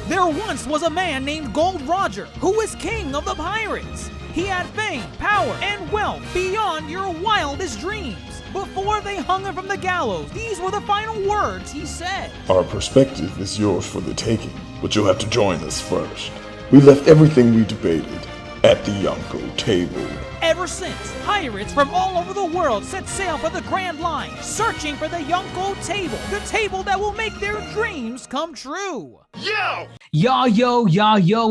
There once was a man named Gold Roger who was king of the pirates. He had fame, power, and wealth beyond your wildest dreams. Before they hung him from the gallows, these were the final words he said. Our perspective is yours for the taking, but you'll have to join us first. We left everything we debated at the Yonkō Table. Ever since, pirates from all over the world set sail for the Grand Line, searching for the Yonkō Table, the table that will make their dreams come true. Yo,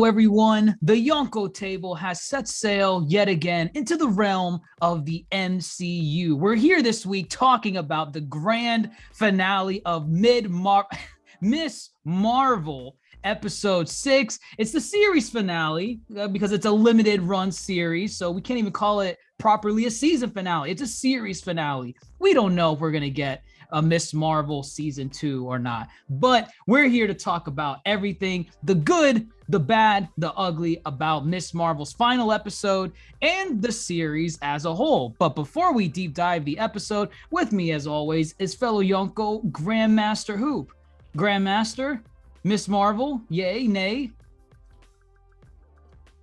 everyone. The Yonkō Table has set sail yet again into the realm of the MCU. We're here this week talking about the grand finale of Miss Marvel Episode 6. It's the series finale because it's a limited run series, so we can't even call it properly a season finale. It's a series finale. We don't know if we're going to get a Miss Marvel season 2 or not, but we're here to talk about everything, the good, the bad, the ugly about Miss Marvel's final episode and the series as a whole. But before we deep dive the episode, with me as always is fellow Yonkō GrandMasterHoop. Grandmaster, Miss Marvel, yay, nay?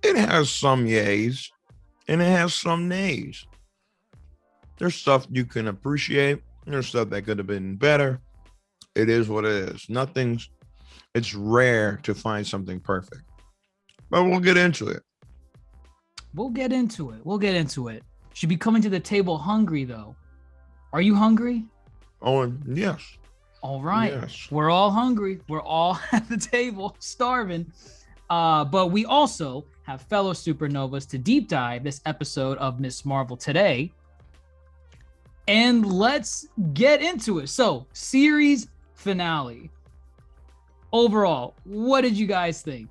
It has some yays and it has some nays. There's stuff you can appreciate. There's stuff that could have been better. It is what it is. It's rare to find something perfect. But we'll get into it. We'll get into it. Should be coming to the table hungry, though. Are you hungry? Oh, yes. All right. Yes. We're all hungry. We're all at the table starving. But we also have fellow Supernovas to deep dive this episode of Miss Marvel today. And let's get into it. So, series finale. Overall, what did you guys think?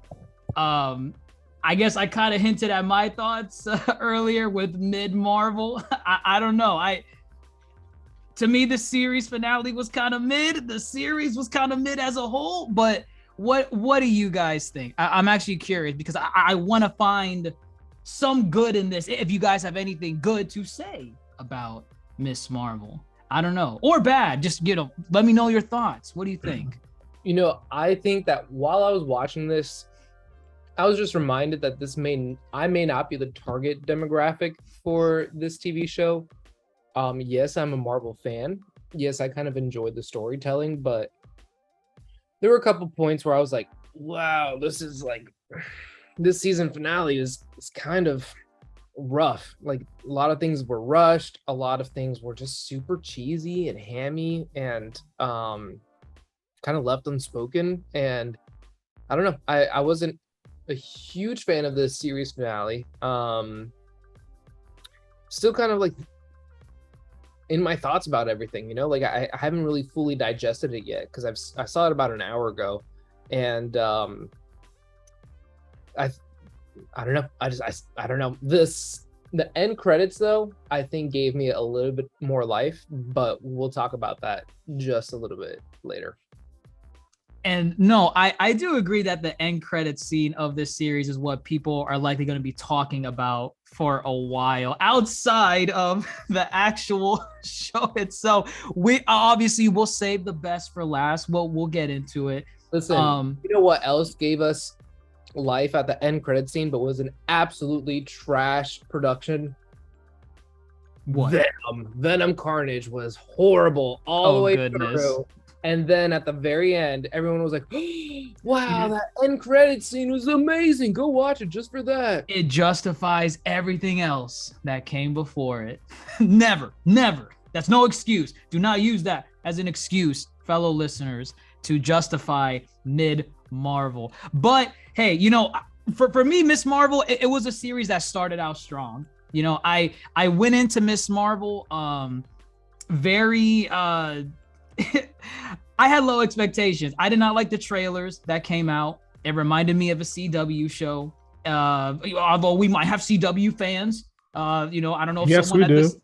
I guess I kind of hinted at my thoughts earlier with mid-Marvel. I don't know. To me, the series finale was kind of mid. The series was kind of mid as a whole. But what do you guys think? I'm actually curious because I want to find some good in this. If you guys have anything good to say about Miss Marvel, I don't know, or bad, just let me know your thoughts. What do you think? I think that while I was watching this, I was just reminded that I may not be the target demographic for this TV show. Yes, I'm a Marvel fan. Yes, I kind of enjoyed the storytelling, but there were a couple points where I was like, wow, this season finale is kind of rough. Like, a lot of things were rushed, a lot of things were just super cheesy and hammy and kind of left unspoken. And I don't know, I wasn't a huge fan of this series finale. Still kind of like in my thoughts about everything, I haven't really fully digested it yet because I saw it about an hour ago, and I don't know. I don't know. The end credits, though, I think gave me a little bit more life, but we'll talk about that just a little bit later. And no, I do agree that the end credits scene of this series is what people are likely going to be talking about for a while outside of the actual show itself. We obviously will save the best for last. We'll get into it. Listen, you know what else gave us life at the end credit scene, but was an absolutely trash production? What? Venom Carnage was horrible all the way through. And then at the very end, everyone was like, wow, that end credit scene was amazing. Go watch it just for that. It justifies everything else that came before it. Never. That's no excuse. Do not use that as an excuse, fellow listeners, to justify mid-Marvel. But hey, for me, Miss Marvel, it was a series that started out strong. I went into Miss Marvel very I had low expectations. I did not like the trailers that came out. It reminded me of a CW show. Although we might have CW fans. I don't know if yes, someone we at do.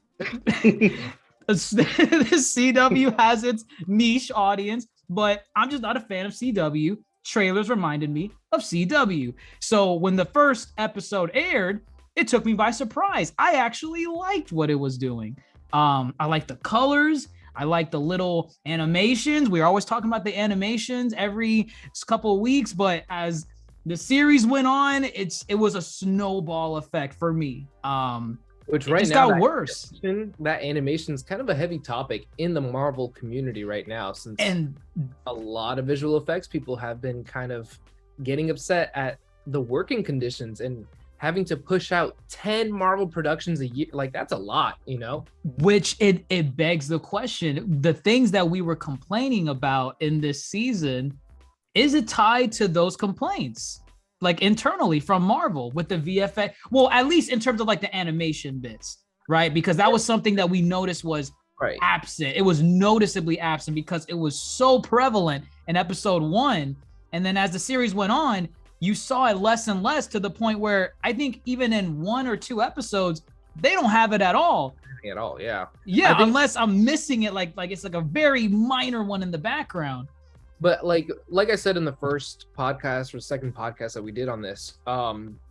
the CW has its niche audience, but I'm just not a fan of CW. Trailers reminded me of CW. So when the first episode aired, it took me by surprise. I actually liked what it was doing. I liked the colors. I like the little animations. We're always talking about the animations every couple of weeks, but as the series went on, it was a snowball effect for me. Which it right just now got worse. That animation is kind of a heavy topic in the Marvel community right now, since a lot of visual effects people have been kind of getting upset at the working conditions and having to push out 10 Marvel productions a year. Like, that's a lot, you know? Which it begs the question, the things that we were complaining about in this season, is it tied to those complaints? Like internally from Marvel with the VFX, well, at least in terms of like the animation bits, right? Because that was something that we noticed was absent. It was noticeably absent because it was so prevalent in episode 1. And then as the series went on, you saw it less and less, to the point where I think even in 1 or 2 episodes, they don't have it at all. At all, yeah. Yeah, unless I'm missing it, like it's like a very minor one in the background. But like I said in the first podcast or second podcast that we did on this,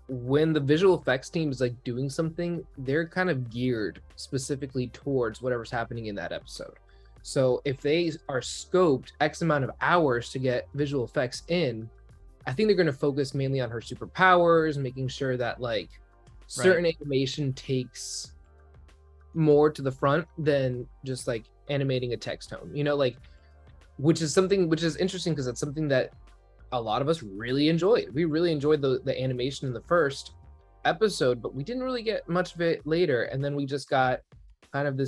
when the visual effects team is like doing something, they're kind of geared specifically towards whatever's happening in that episode. So if they are scoped X amount of hours to get visual effects in, I think they're going to focus mainly on her superpowers, making sure that like certain animation takes more to the front than just like animating a text tone, you know, like, which is interesting because it's something that a lot of us really enjoyed. We really enjoyed the animation in the first episode, but we didn't really get much of it later. And then we just got kind of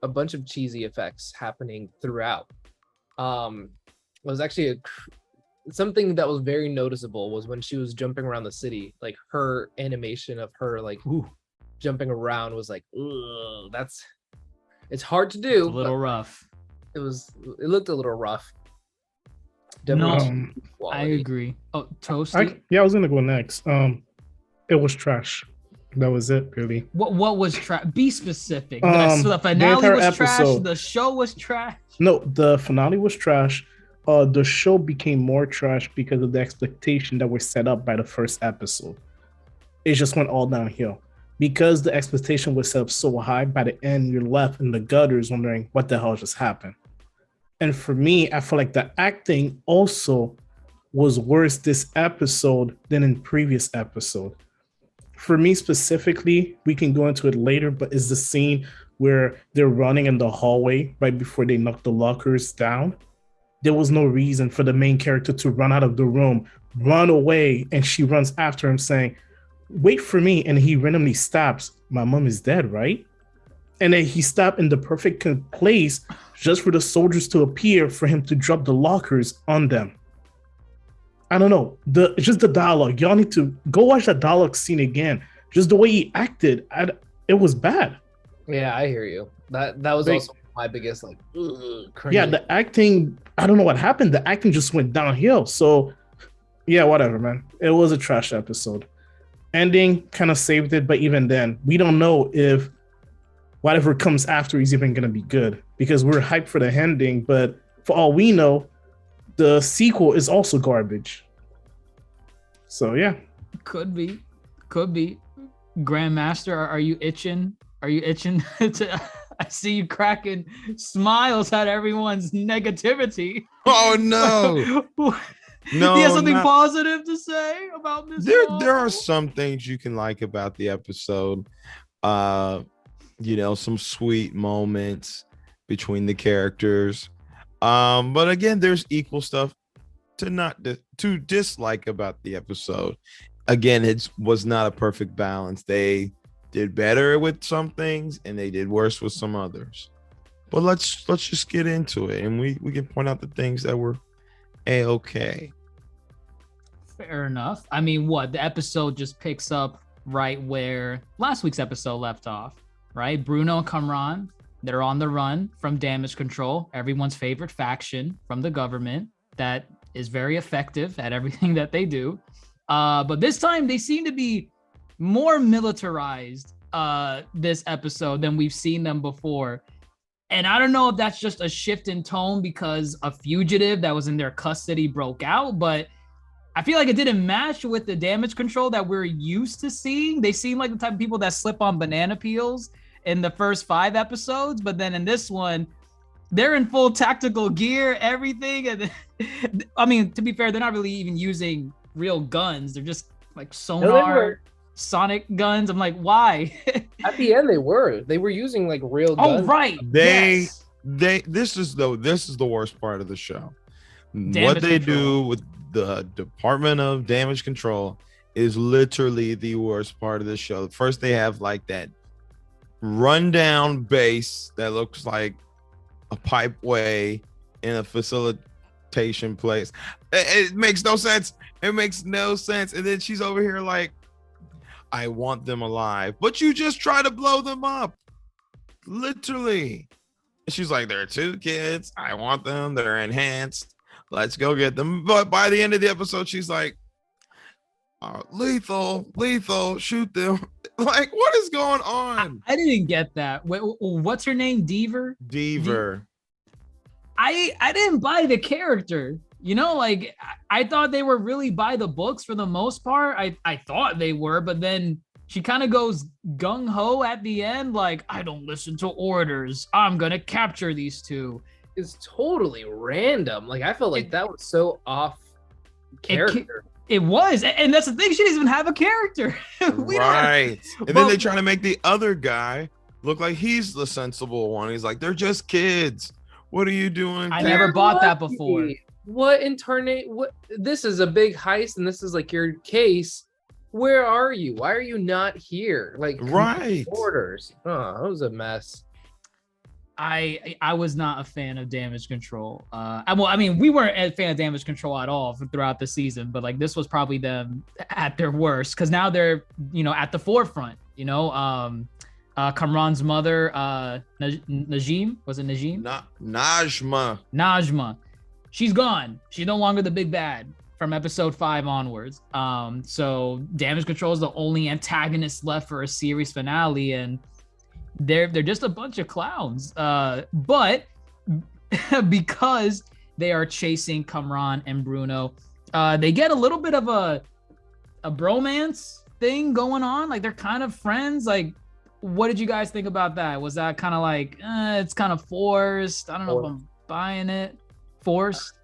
a bunch of cheesy effects happening throughout. It was actually something that was very noticeable was when she was jumping around the city, like her animation of her like jumping around was like, it's hard to do. It's a little rough. It looked a little rough. I agree. Oh, Toasty? I was gonna go next. It was trash. That was it, really. What was trash? Be specific. The finale was trash. The show was trash. No, the finale was trash. The show became more trash because of the expectation that were set up by the first episode. It just went all downhill. Because the expectation was set up so high, by the end, you're left in the gutters wondering what the hell just happened. And for me, I feel like the acting also was worse this episode than in previous episode. For me specifically, we can go into it later, but it's the scene where they're running in the hallway right before they knock the lockers down. There was no reason for the main character to run out of the room, run away, and she runs after him saying, "Wait for me," and he randomly stops. My mom is dead, right? And then he stopped in the perfect place just for the soldiers to appear for him to drop the lockers on them. I don't know. Just the dialogue. Y'all need to go watch that dialogue scene again. Just the way he acted, it was bad. Yeah, I hear you. That was also my biggest like. Yeah, the acting. I don't know what happened. The acting just went downhill. So, yeah, whatever, man. It was a trash episode. Ending kind of saved it, but even then, we don't know if whatever comes after is even going to be good, because we're hyped for the ending, but for all we know, the sequel is also garbage. So yeah. Could be. Grandmaster, are you itching? Are you itching to... I see you cracking smiles at everyone's negativity. Oh, no. No, do you have something positive to say about this? There are some things you can like about the episode. Some sweet moments between the characters. But again, there's equal stuff to dislike about the episode. Again, it was not a perfect balance. They did better with some things and they did worse with some others. But let's just get into it, and we can point out the things that were A-okay. Fair enough. I mean, the episode just picks up right where last week's episode left off, right? Bruno and Kamran, they're on the run from damage control, everyone's favorite faction from the government that is very effective at everything that they do. But this time they seem to be more militarized this episode than we've seen them before. And I don't know if that's just a shift in tone because a fugitive that was in their custody broke out, but I feel like it didn't match with the damage control that we're used to seeing. They seem like the type of people that slip on banana peels in the first 5 episodes, but then in this one, they're in full tactical gear, everything. And I mean, to be fair, they're not really even using real guns. They're just like sonar, sonic guns. I'm like, why? At the end, they were using like real guns. Oh, right. This is the worst part of the show. What they do with the Department of Damage Control is literally the worst part of the show. First, they have like that rundown base that looks like a pipeway in a facilitation place. It makes no sense. It makes no sense. And then she's over here like, I want them alive, but you just try to blow them up. Literally. She's like, there are 2 kids. I want them. They're enhanced. Let's go get them. But by the end of the episode, she's like, lethal, shoot them. Like, what is going on? I didn't get that. What's her name? Deaver. I didn't buy the character. You know, like I thought they were really by the books for the most part. I thought they were, but then she kind of goes gung-ho at the end, like, I don't listen to orders. I'm gonna capture these 2. It's totally random. Like, I felt like that was so off character. It was, and that's the thing. She doesn't even have a character. Right. And then they try to make the other guy look like he's the sensible one. He's like, they're just kids. What are you doing? I never bought that before. What this is a big heist, and this is like your case. Where are you? Why are you not here? Like, right. Orders. Oh, that was a mess. I was not a fan of Damage Control. I mean, we weren't a fan of Damage Control at all throughout the season, but like this was probably them at their worst because now they're, you know, at the forefront. You know, Kamran's mother, Najim, was it Najim? Najma. She's gone. She's no longer the big bad from episode 5 onwards. So Damage Control is the only antagonist left for a series finale, and they're just a bunch of clowns. But because they are chasing Kamran and Bruno, they get a little bit of a bromance thing going on. Like they're kind of friends. Like, what did you guys think about that? Was that kind of like, it's kind of forced? I don't know if I'm buying it. Forced.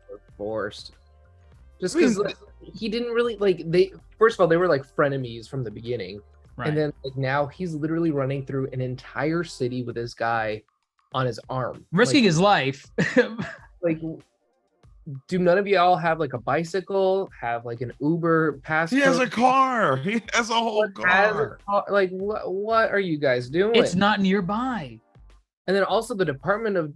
Just because he didn't really like, first of all, they were like frenemies from the beginning. Right. And then like now he's literally running through an entire city with this guy on his arm, risking his life. Like, do none of y'all have like a bicycle? Have like an Uber pass? He has a car. He has a whole car. Like, what are you guys doing? It's not nearby. And then also the Department of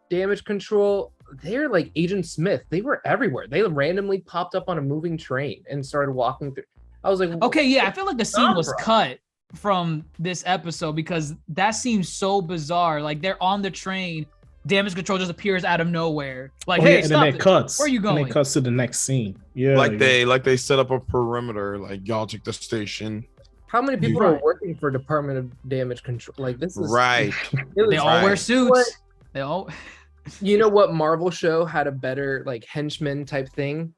Damage Control, they're like Agent Smith. They were everywhere. They randomly popped up on a moving train and started walking through. I was like, okay, yeah, I feel like the scene was cut from this episode because that seems so bizarre. Like they're on the train, Damage Control just appears out of nowhere. Like, hey, and stop then it cuts. Where are you going? And it cuts to the next scene. Yeah, like they set up a perimeter. Like y'all take the station. How many people are working for Department of Damage Control? Like this is right. They all wear suits. They all. You know what Marvel show had a better like henchman type thing?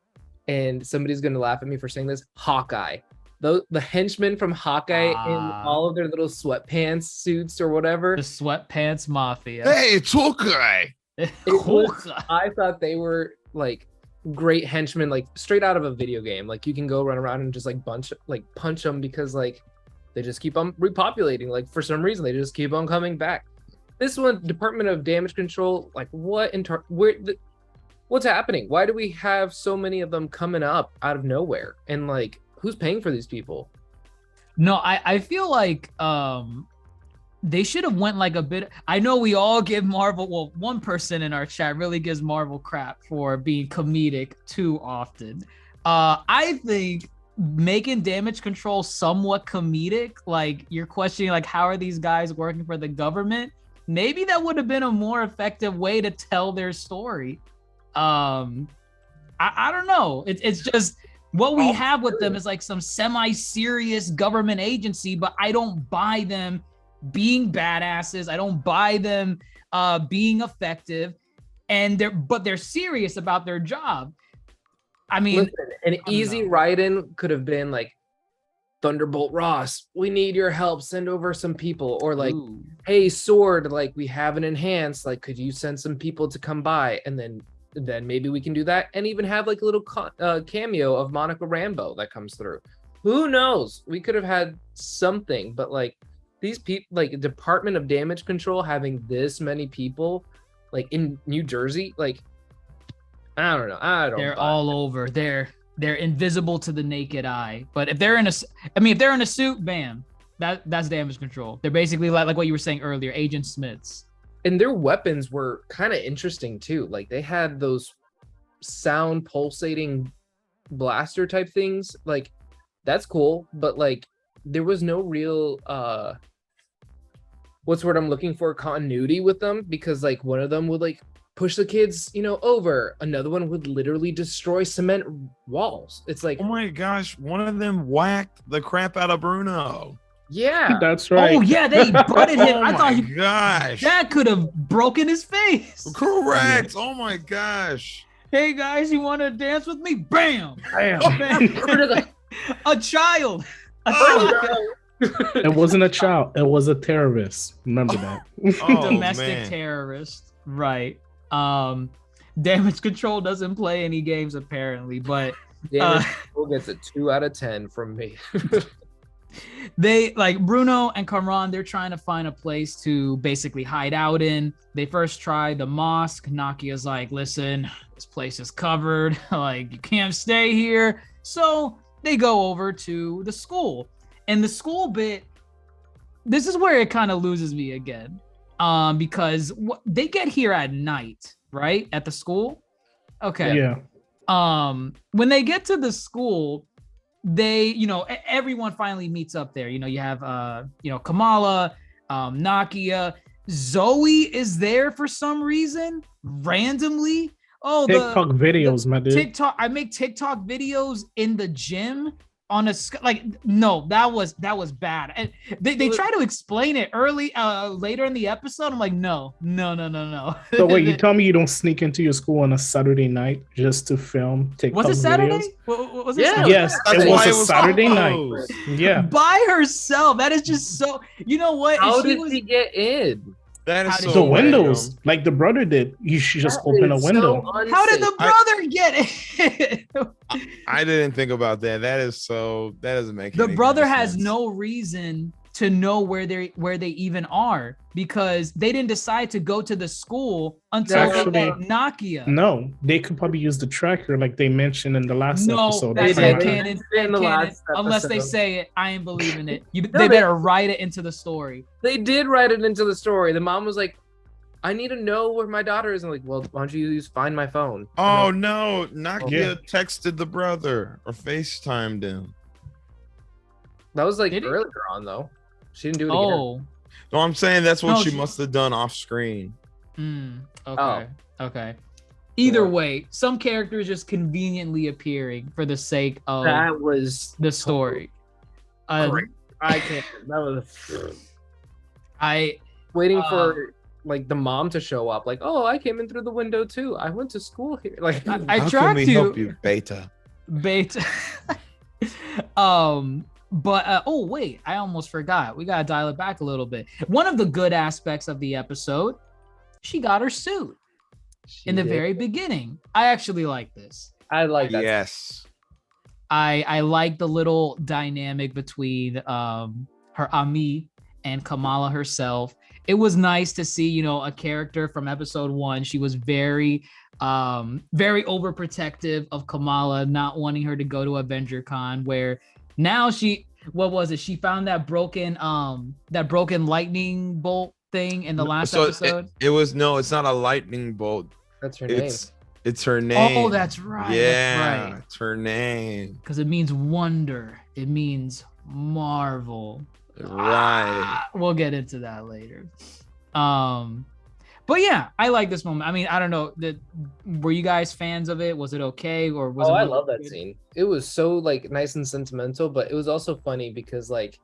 And somebody's gonna laugh at me for saying this. Hawkeye. The henchmen from Hawkeye in all of their little sweatpants suits or whatever. The sweatpants mafia. Hey, it's Hawkeye. I thought they were like great henchmen, like straight out of a video game. Like you can go run around and just like punch them because like they just keep on repopulating. Like for some reason they just keep on coming back. This one, Department of Damage Control, like what's happening? Why do we have so many of them coming up out of nowhere? And like, who's paying for these people? No, I feel like they should have went like a bit. I know we all give Marvel, well, one person in our chat really gives Marvel crap for being comedic too often. I think making Damage Control somewhat comedic, like you're questioning like how are these guys working for the government? Maybe that would have been a more effective way to tell their story. I don't know. It's just what we have with them is like some semi-serious government agency, but I don't buy them being badasses. I don't buy them being effective, and they're serious about their job. I mean, listen, an easy write-in could have been like, Thunderbolt Ross, we need your help. Send over some people. Or like, Ooh. hey, Sword, like we have an enhanced. Like, could you send some people to come by? And then maybe we can do that. And even have like a little cameo of Monica Rambeau that comes through. Who knows? We could have had something, but like these people, like Department of Damage Control having this many people, like in New Jersey, like I don't know. They're all over. They're invisible to the naked eye. But if they're in a suit, bam, that's damage control. They're basically like what you were saying earlier, Agent Smiths. And their weapons were kind of interesting too. Like they had those sound pulsating blaster type things. Like that's cool, but like there was no real what's the word I'm looking for, continuity with them, because like one of them would like push the kids, over. Another one would literally destroy cement walls. It's like, Oh my gosh, one of them whacked the crap out of Bruno. yeah, That's right. Oh yeah, they butted him. Oh I thought my gosh. that could have broken his face. Correct. Oh my gosh. Hey guys, you want to dance with me? Bam! Damn. A child. It wasn't a child. It was a terrorist. Remember that. Oh, Domestic man. terrorist. Right. Damage control doesn't play any games apparently, but Damage Control gets a 2 out of 10 from me. they like Bruno and Kamran, they're trying to find a place to basically hide out in. They first try the mosque. Nakia's like, listen, this place is covered. Like, you can't stay here. So they go over to the school. And the school bit, this is where it kind of loses me again. Because they get here at night, right? At the school. Okay. Yeah. When they get to the school, they, everyone finally meets up there. You have, Kamala, Nakia, Zoe is there for some reason, randomly. Oh, TikTok videos, my dude. TikTok. I make TikTok videos in the gym on a no, that was bad. And they try to explain it later in the episode. I'm like, no. So wait, you tell me you don't sneak into your school on a Saturday night just to film TikTok Was it Saturday? videos? Was it Yeah. Saturday? Yes, That's it why was a Saturday night. Yeah. By herself. That is just so. You know what? How If she did was- she get in? That How is did so The windows, random. like the brother did. You should just That open a is window. so How did the unsafe. brother get it? I didn't think about that. That doesn't make The any brother kind of has sense. no reason to know where they even are, because they didn't decide to go to the school until Actually, they met Nakia. No, they could probably use the tracker like they mentioned in the last No, episode. that's They did. headcanon. In the last Unless they episode. say it, I ain't believing it. They they- better write it into the story. They did write it into the story. The mom was like, I need to know where my daughter is. I'm like, well, why don't you find my phone? Oh no, Nakia Yeah. texted the brother or FaceTimed him. That was like Did he? earlier on though. She didn't do it again. Oh, No, I'm saying that's what No, she she- must have done off screen. okay, okay. Either Sure. way, some characters just conveniently appearing for the sake of That was the story. great. I can't. That was I waiting for like the mom to show up. Like, oh, I came in through the window too. I went to school here. Like, I How tried can we to help you, Beta? bait. But oh wait, I almost forgot. We gotta dial it back a little bit. One of the good aspects of the episode, she got her suit in the did. very beginning. I actually like this. I like that. Yes. I like the little dynamic between her Ami and Kamala herself. It was nice to see, a character from episode 1. She was very overprotective of Kamala, not wanting her to go to Avenger Con, where now she found that broken lightning bolt thing in the last episode. It's not a lightning bolt. That's her name. It's her name. Oh, that's right. Yeah, That's right. it's her name. Because it means wonder. It means marvel. Right. We'll get into that later. But yeah, I like this moment. I mean, I don't know. Were you guys fans of it? Was it okay, or was it? I love that scene. It was so like nice and sentimental, but it was also funny because like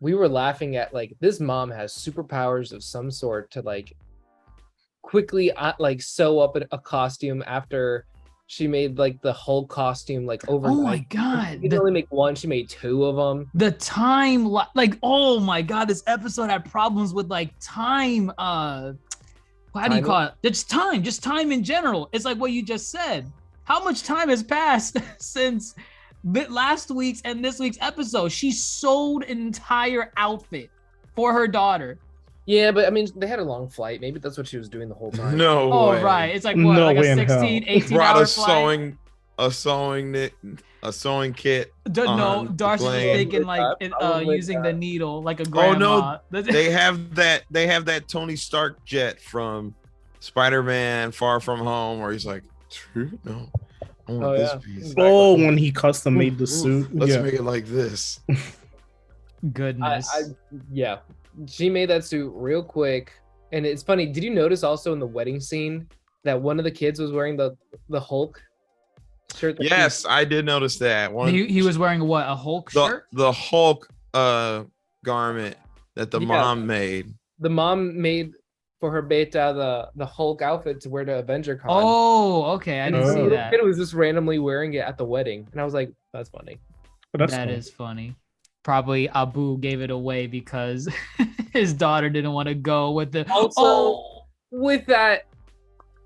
we were laughing at like this mom has superpowers of some sort to like quickly like sew up a costume after she made like the Hulk costume like overnight. Oh my god! She didn't only make one; she made 2 of them. The time, like, oh my god, this episode had problems with like time. How do you call it? Just time in general. It's like what you just said. How much time has passed since last week's and this week's episode? She sold an entire outfit for her daughter. Yeah, but I mean, they had a long flight. Maybe that's what she was doing the whole time. No Oh, way. right. It's like what, No like way a in 16, hell. 18 Brought hour a flight. sewing kit. No, on the Darce was plane. thinking like Probably using the needle like a Oh grandma. no, they have that Tony Stark jet from Spider-Man Far From Home where he's like, no, I want this piece. Oh, when he custom made the suit. Let's make it like this. Goodness. Yeah, she made that suit real quick. And it's funny, did you notice also in the wedding scene that one of the kids was wearing the Hulk shirt? Yes, I did notice that. He was wearing what, a Hulk shirt? The Hulk garment that the mom made. The mom made for her beta the Hulk outfit to wear to Avenger Con. Oh, okay. I didn't see that. Kid was just randomly wearing it at the wedding. And I was like, that's funny. That is funny. Probably Abu gave it away because his daughter didn't want to go with the with that,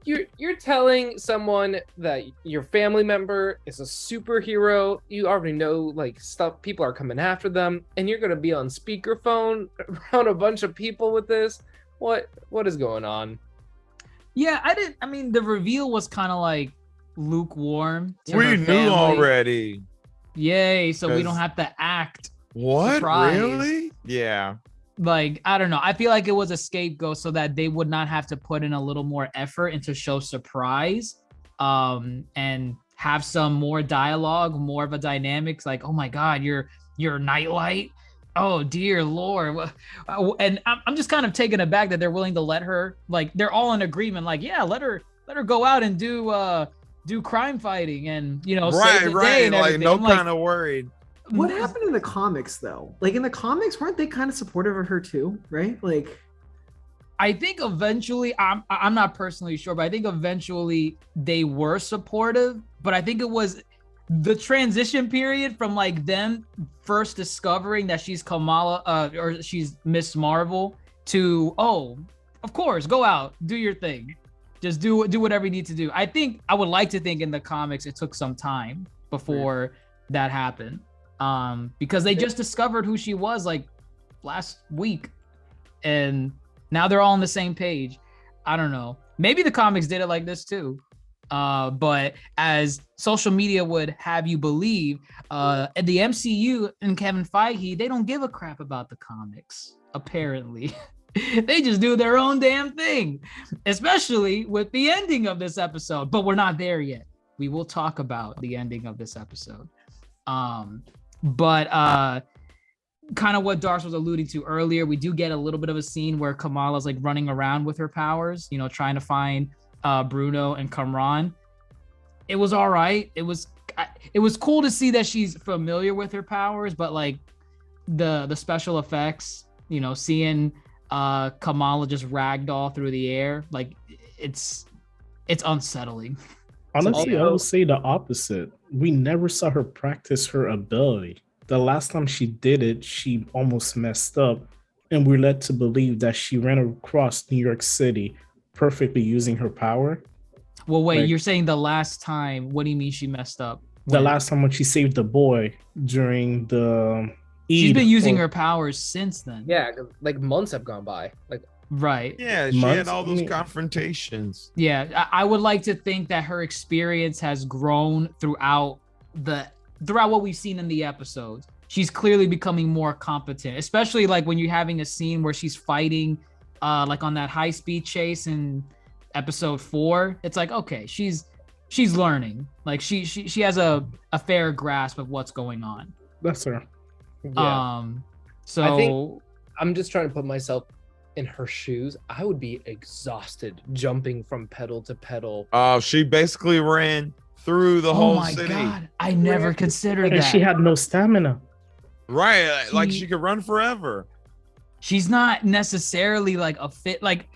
you're telling someone that your family member is a superhero. You already know like stuff, people are coming after them, and you're gonna be on speakerphone around a bunch of people with this. What is going on? Yeah, I mean, the reveal was kind of like lukewarm. We knew already. Yay, so we don't have to act. What? Surprised. Really? Yeah. Like, I don't know. I feel like it was a scapegoat so that they would not have to put in a little more effort into show surprise, and have some more dialogue, more of a dynamics. Like, oh my God, you're Nightlight. Oh dear Lord. And I'm just kind of taken aback that they're willing to let her, like, they're all in agreement. Like, yeah, let her go out and do crime fighting and, save the day and like, everything. no I'm kind of worried. What happened in the comics though? Like in the comics, weren't they kind of supportive of her too? Right? Like, I think eventually, I'm not personally sure, but I think eventually they were supportive. But I think it was the transition period from like them first discovering that she's Kamala or she's Miss Marvel to, oh, of course, go out, do your thing, just do whatever you need to do. I would like to think in the comics it took some time before that happened. Because they just discovered who she was like last week, and now they're all on the same page. I don't know. Maybe the comics did it like this too. But as social media would have you believe, at the MCU and Kevin Feige, they don't give a crap about the comics, apparently. They just do their own damn thing, especially with the ending of this episode. But we're not there yet. We will talk about the ending of this episode. But kind of what Darce was alluding to earlier, we do get a little bit of a scene where Kamala's like running around with her powers, trying to find Bruno and Kamran. It was all right. It was cool to see that she's familiar with her powers, but like the special effects, seeing Kamala just ragdoll through the air, like it's unsettling. Honestly, I would say the opposite. We never saw her practice her ability. The last time she did it, she almost messed up, and we're led to believe that she ran across New York City perfectly using her power. Well, wait, you're saying the last time? What do you mean she messed up? The last time when she saved the boy during the She's been using her powers since then. Yeah, like months have gone by. Like, right. Yeah, she had all those confrontations. Yeah, I would like to think that her experience has grown throughout what we've seen in the episodes. She's clearly becoming more competent, especially like when you're having a scene where she's fighting like on that high-speed chase in episode 4. It's like, okay, she's learning. Like she has a fair grasp of what's going on. That's her. Yeah. So I think I'm just trying to put myself in her shoes. I would be exhausted jumping from pedal to pedal. She basically ran through the whole city. Oh my God, I never considered and that. She had no stamina. Right, like she could run forever. She's not necessarily like a fit. Like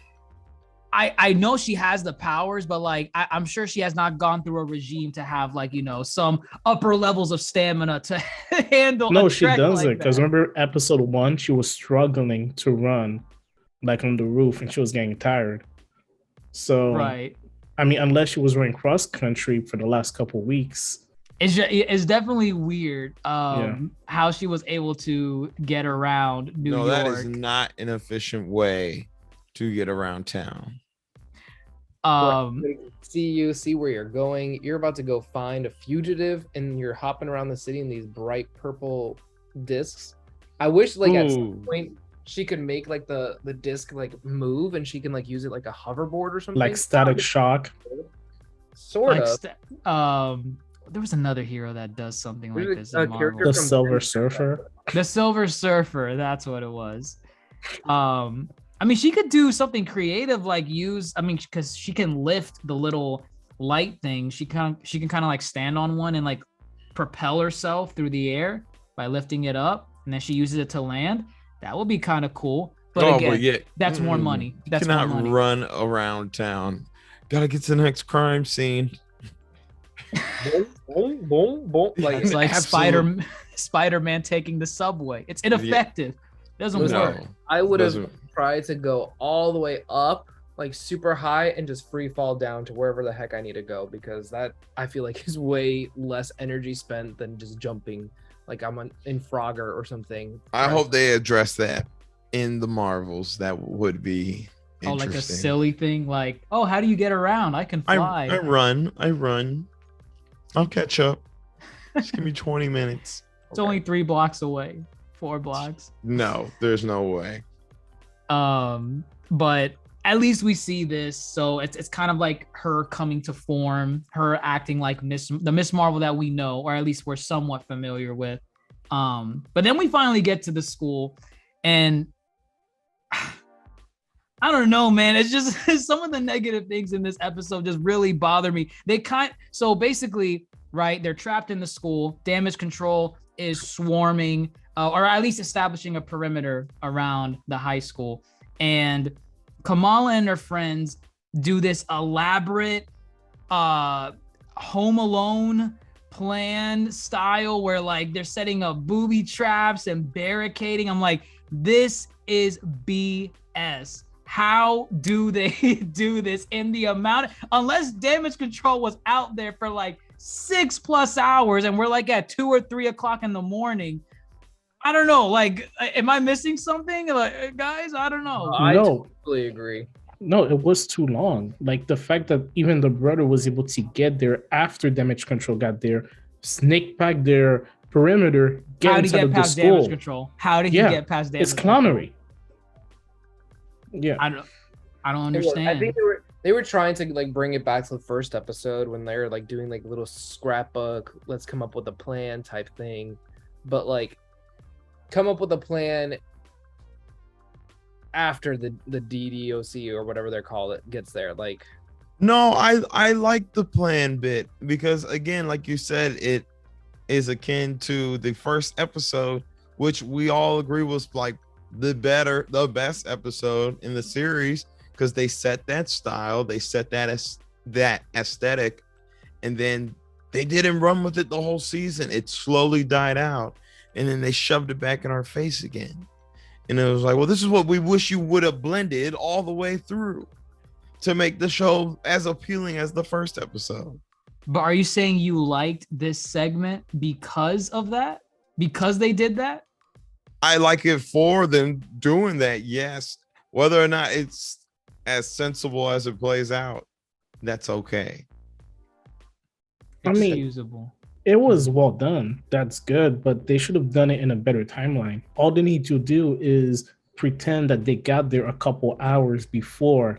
I know she has the powers, but like I'm sure she has not gone through a regime to have like, some upper levels of stamina to handle. No, a she trek doesn't. like Because that. remember episode 1, she was struggling to run like on the roof and she was getting tired. So Right. I mean, unless she was running cross country for the last couple of weeks. It's definitely weird Yeah. how she was able to get around New York. That is not an efficient way to get around town. See where you're going. You're about to go find a fugitive, and you're hopping around the city in these bright purple discs. I wish, like, at some point she could make like the disc like move, and she can like use it like a hoverboard or something. Like Static Shock. Sort like of. There was another hero that does something like this. A In character Marvel. The from Silver Surfer. The Silver Surfer, that's what it was. I mean, she could do something creative, like because she can lift the little light thing. She can kind of like stand on one and like propel herself through the air by lifting it up, and then she uses it to land. That would be kind of cool. But that's more money. That's more money. Run around town. Gotta get to the next crime scene. boom, boom, boom. Like It's like Spider-Man taking the subway. It's ineffective. Doesn't work. I would have tried to go all the way up, like super high, and just free fall down to wherever the heck I need to go, because that I feel like is way less energy spent than just jumping like I'm in Frogger or something. I hope they address that in the Marvels. That would be interesting. Like a silly thing, like, oh, how do you get around? I can fly. I run. I'll catch up. Just give me 20 minutes. It's only 3 blocks away. 4 blocks. No, there's no way. But at least we see this, so it's kind of like her coming to form, her acting like the Miss Marvel that we know, or at least we're somewhat familiar with. But then we finally get to the school, and I don't know, man. It's just some of the negative things in this episode just really bother me. So basically, right, they're trapped in the school. Damage control is swarming, or at least establishing a perimeter around the high school. And Kamala and her friends do this elaborate Home Alone plan style where like they're setting up booby traps and barricading. I'm like, this is BS. How do they do this in the amount, unless damage control was out there for like 6+ hours and we're like at 2 or 3 o'clock in the morning? I don't know. Like, am I missing something? Like, guys, I don't know. I totally agree. No, it was too long. Like the fact that even the brother was able to get there after damage control got there, snake back their perimeter, get inside of the school. Damage control? How did he get past damage control? It's clownery. Yeah. I don't understand. I think they were trying to like bring it back to the first episode when they were like doing like a little scrapbook, let's come up with a plan type thing. But like come up with a plan after the DDoC or whatever they're called it gets there. Like, no, I like the plan bit because again, like you said, it is akin to the first episode, which we all agree was like the best episode in the series because they set that style, they set that aesthetic, and then they didn't run with it the whole season. It slowly died out, and then they shoved it back in our face again. And it was like, well, this is what we wish you would have blended all the way through to make the show as appealing as the first episode. But are you saying you liked this segment because of that? Because they did that? I like it for them doing that, yes. Whether or not it's as sensible as it plays out, that's okay. I mean, excusable. It was well done. That's good, but they should have done it in a better timeline. All they need to do is pretend that they got there a couple hours before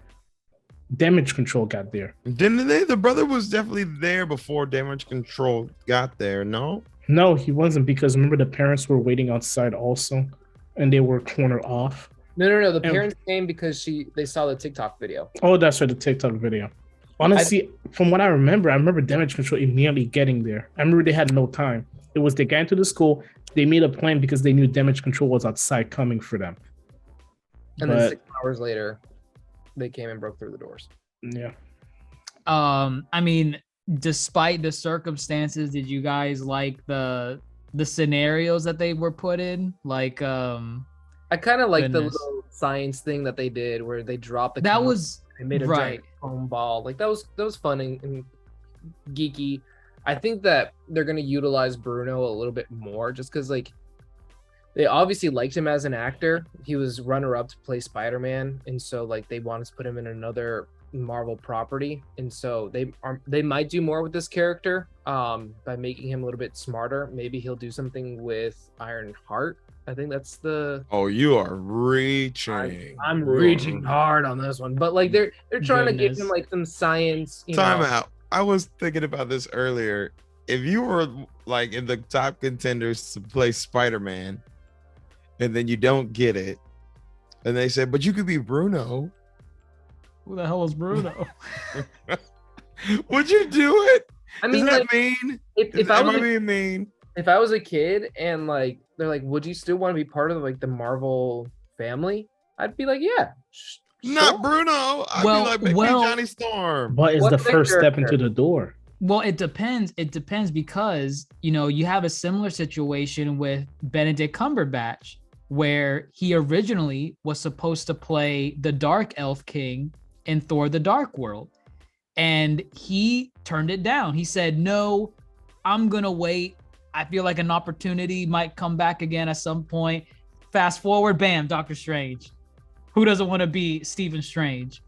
damage control got there. Didn't they? The brother was definitely there before damage control got there, no? No, he wasn't, because remember the parents were waiting outside also, and they were cornered off. No. The parents came because they saw the TikTok video. Oh, that's right, the TikTok video. Honestly, from what I remember damage control immediately getting there. I remember they had no time. It was they got into the school, they made a plan because they knew damage control was outside coming for them. And then 6 hours later. they came and broke through the doors. Yeah. I mean, despite the circumstances, did you guys like the scenarios that they were put in? Like, I kind of like the Goodness. little science thing that they did where they dropped the that cone, was they made a right. giant foam ball. Like that was fun and geeky. I think that they're gonna utilize Bruno a little bit more just because like they obviously liked him as an actor. He was runner-up to play Spider-Man, and so like they wanted to put him in another Marvel property, and so they might do more with this character by making him a little bit smarter. Maybe he'll do something with Ironheart. I think that's the Oh, you are reaching. I'm You are- reaching hard on this one, but like they're trying to give him Goodness. like some science. Time out. I was thinking about this earlier. If you were like in the top contenders to play Spider-Man, and then you don't get it, and they said, "But you could be Bruno," Who the hell is Bruno? would you do it? I mean, Is that like, mean? if I Am was I a, being mean? if I was a kid and like they're like, would you still want to be part of like the Marvel family? I'd be like, yeah. Not sure. Bruno. I'd Well- be like, make me well- Johnny Storm. But it's What's the the first step character? into the door. Well, it depends. It depends because, you know, you have a similar situation with Benedict Cumberbatch, where he originally was supposed to play the Dark Elf King in Thor: The Dark World. And he turned it down. He said, no, I'm going to wait. I feel like an opportunity might come back again at some point. Fast forward, bam, Doctor Strange. Who doesn't want to be Stephen Strange?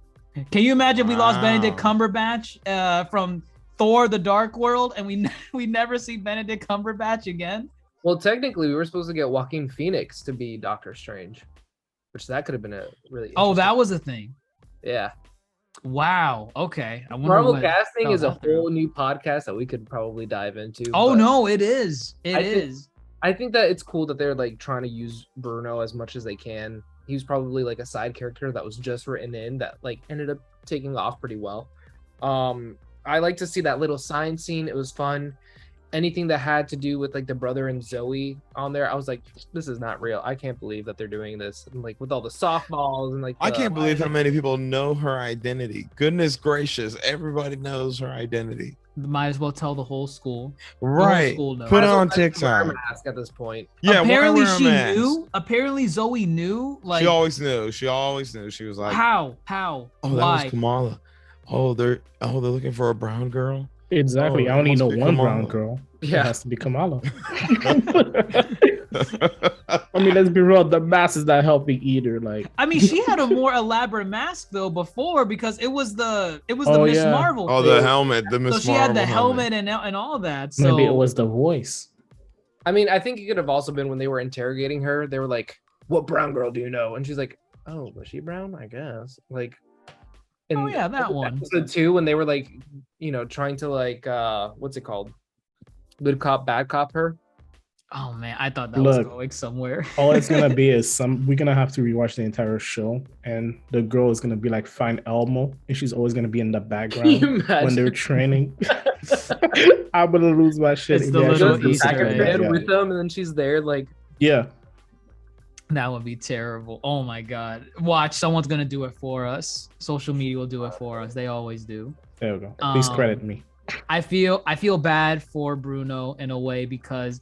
Can you imagine we lost Benedict Wow. Cumberbatch from Thor: The Dark World, and we never see Benedict Cumberbatch again? Well, technically, we were supposed to get Joaquin Phoenix to be Doctor Strange, which that could have been a really Oh, that interesting- was a thing. yeah. Wow. Okay. I wonder Marvel what casting fell is a out there. whole new podcast that we could probably dive into. Oh but no, it is. It I think- is. I think that it's cool that they're like trying to use Bruno as much as they can. He was probably like a side character that was just written in that like ended up taking off pretty well. I like to see that little science scene. It was fun. Anything that had to do with like the brother and Zoe on there, I was like, this is not real. I can't believe that they're doing this. And like with all the softballs and like I the- can't believe how many people know her identity. Goodness gracious, everybody knows her identity. Might as well tell the whole school. The whole Right. school knows. Put Might it as well on let them wear a TikTok. mask at this point. Yeah, why apparently wear a she mask? knew. Apparently Zoe knew. Like She always knew. She always knew. She was like, how? "Oh, that Why? was Kamala. Oh, they're looking for a brown girl." Exactly. Oh, I only must know be one Kamala. brown girl. It Yeah. has to be Kamala. I mean, let's be real. The mask is not helping either. Like, I mean, she had a more elaborate mask though before because it was the Oh, Miss yeah. Marvel. Oh, thing. the helmet, the So Miss she had the Marvel helmet and all that. So maybe it was the voice. I mean, I think it could have also been when they were interrogating her, they were like, what brown girl do you know? And she's like, oh, was she brown? I guess. Like, in Oh, yeah, that one. episode 2, when they were like, you know, trying to like, what's it called? Good cop, bad cop her. Oh man, I thought that was Look. going somewhere. All it's gonna be is we're gonna have to rewatch the entire show, and the girl is gonna be like find Elmo, and she's always gonna be in the Can you background imagine? when they're training. I'm gonna lose my shit. It's if the they little actually do Just Easter back something of egg. like bed that. with them, and then she's there like, Yeah. That would be terrible. Oh my god. Watch, someone's gonna do it for us. Social media will do it for us. They always do. There we go. Please Um, credit me. I feel bad for Bruno in a way because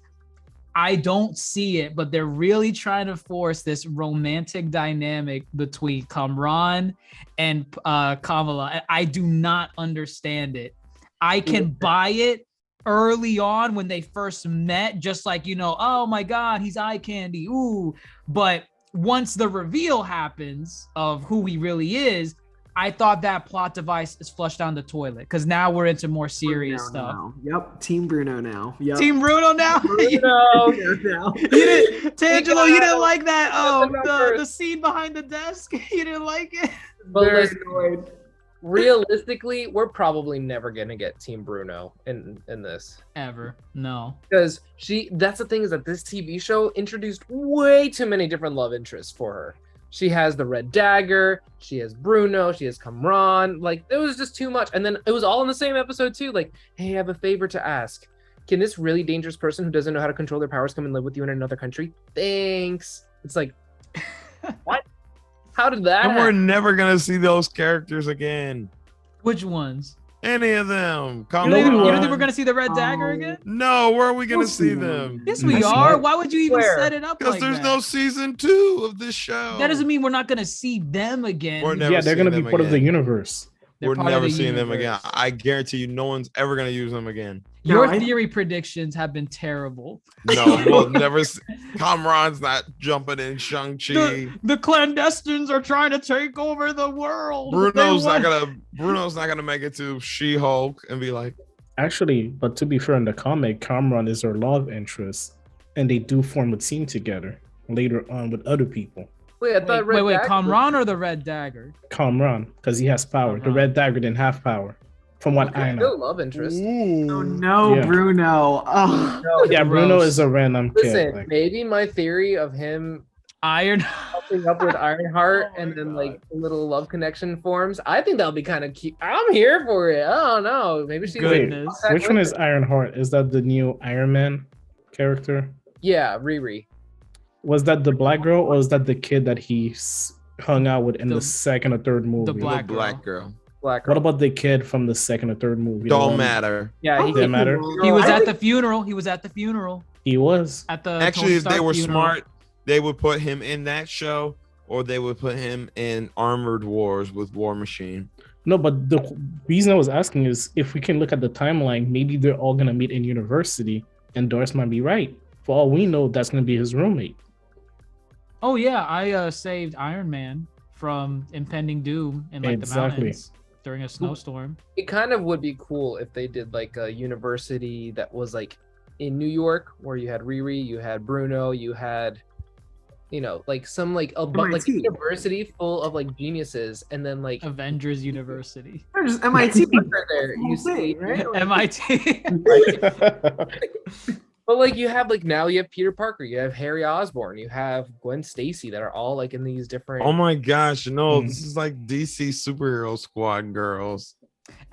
I don't see it, but they're really trying to force this romantic dynamic between Kamran and Kamala. I do not understand it. I can buy it early on when they first met, just like, you know, oh my God, he's eye candy. Ooh. But once the reveal happens of who he really is, I thought that plot device is flushed down the toilet because now we're into more serious Bruno stuff. now. Yep, Team Bruno now. Yep. Team Bruno now. you no. now. didn't, Tangelo, you didn't like that. Oh, That's the the scene behind the desk. You didn't like it. But Very listen, annoyed. realistically, we're probably never gonna get Team Bruno in this. Ever? No. Because that's the thing, is that this TV show introduced way too many different love interests for her. She has the Red Dagger, she has Bruno, she has Kamran. Like, it was just too much. And then it was all in the same episode too. Like, hey, I have a favor to ask. Can this really dangerous person who doesn't know how to control their powers come and live with you in another country? Thanks. It's like, what? How did that And we're happen? never gonna see those characters again. Which ones? Any of them. You Come don't, think, we you don't won't. think we're gonna see the Red Dagger again? No, where are we gonna We'll see see them? them. Yes, I we see are. that. Why would you even Where? set it up Because like there's that? no season 2 of this show. That doesn't mean we're not gonna see them again. We're never Yeah, they're seeing gonna be them part of the again. universe. They're We're part of never the seeing them again. universe. I guarantee you, no one's ever gonna use them again. Your No, I- theory predictions have been terrible. No, we'll never. Kamran's not jumping in Shang-Chi. The clandestines are trying to take over the world. Bruno's not gonna make it to She-Hulk and be like, Actually, but to be fair, in the comic, Kamran is her love interest, and they do form a team together later on with other people. Wait, I thought Wait, Red Dagger Kamran or the Red Dagger? Kamran, because he has power. The Kamran. Red Dagger didn't have power, from what I Still know. love interest. Oh no, Yeah. Bruno. Oh. No, Yeah, Bruno Gross. is a random listen, kid. Like, maybe my theory of him Iron. helping up with Ironheart Oh my and then God. like a little love connection forms. I think that'll be kind of cute. I'm here for it. I don't know. Maybe she's Wait, Goodness. which one is Ironheart? Is that the new Iron Man character? Yeah, Riri. Was that the black girl, or is that the kid that he hung out with in the The- second or third movie? the Black the black girl. Black What girl. about the kid from the second or third movie? The Don't one- matter. Yeah, he Didn't matter. He was I at think- the funeral. He was at the funeral. He was. At the Actually, Tony if they Stark were funeral. smart, they would put him in that show, or they would put him in Armored Wars with War Machine. No, but the reason I was asking is if we can look at the timeline, maybe they're all gonna meet in university, and Darce might be right. For all we know, that's gonna be his roommate. Oh yeah, I saved Iron Man from impending doom in like the Exactly. mountains during a snowstorm. It kind of would be cool if they did like a university that was like in New York, where you had Riri, you had Bruno, you had, you know, like some like a like a MIT. university full of like geniuses, and then like Avengers University. There's MIT. right there, you Whole see, thing, right? MIT. but like you have like now you have Peter Parker, you have Harry Osborn, you have Gwen Stacy that are all like in these different. Oh my gosh, no, Hmm. this is like DC superhero squad girls.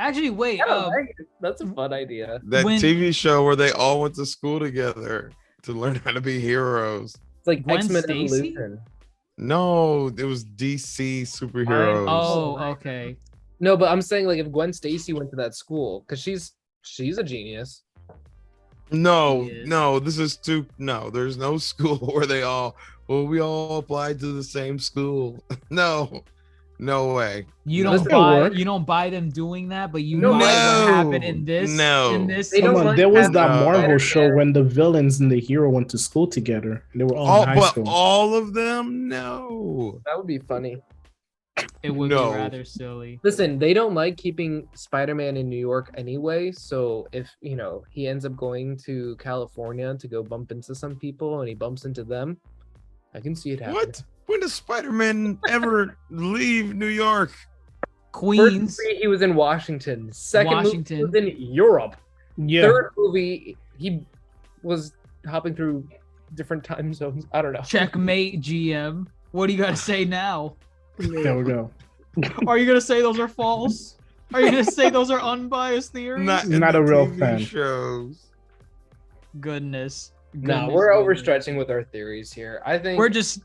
Actually, wait. I don't like it. That's a fun idea. That When- TV show where they all went to school together to learn how to be heroes. It's like Gwen X-Men Stacy? Evolution. No, it was DC superheroes. Oh, okay. No, but I'm saying like if Gwen Stacy went to that school, because she's a genius. No, Yes. no, this is too. No, there's no school where they all. Well, we all applied to the same school. No, no way. You This don't can buy work. you don't buy them doing that, but you No, buy what no, happened in this. no. In this. They don't Come on, like there was having that a Marvel better show character. when the villains and the hero went to school together. They were all All, in high but school. all of them, no. That would be funny. It would No. be rather silly. Listen, they don't like keeping Spider-Man in New York anyway. So if you know he ends up going to California to go bump into some people and he bumps into them, I can see it happen. What? When does Spider-Man ever leave New York? First Queens. movie, he was in Washington. Second Washington. movie, he was in Europe. Yeah, Third movie, he was hopping through different time zones. I don't know. Checkmate GM. What do you gotta say now? there we go. Are you gonna say those are false? Are you gonna say those are unbiased theories? Not a real fan. Shows. Goodness. No, Goodness, we're goodness. overstretching with our theories here. I think We're just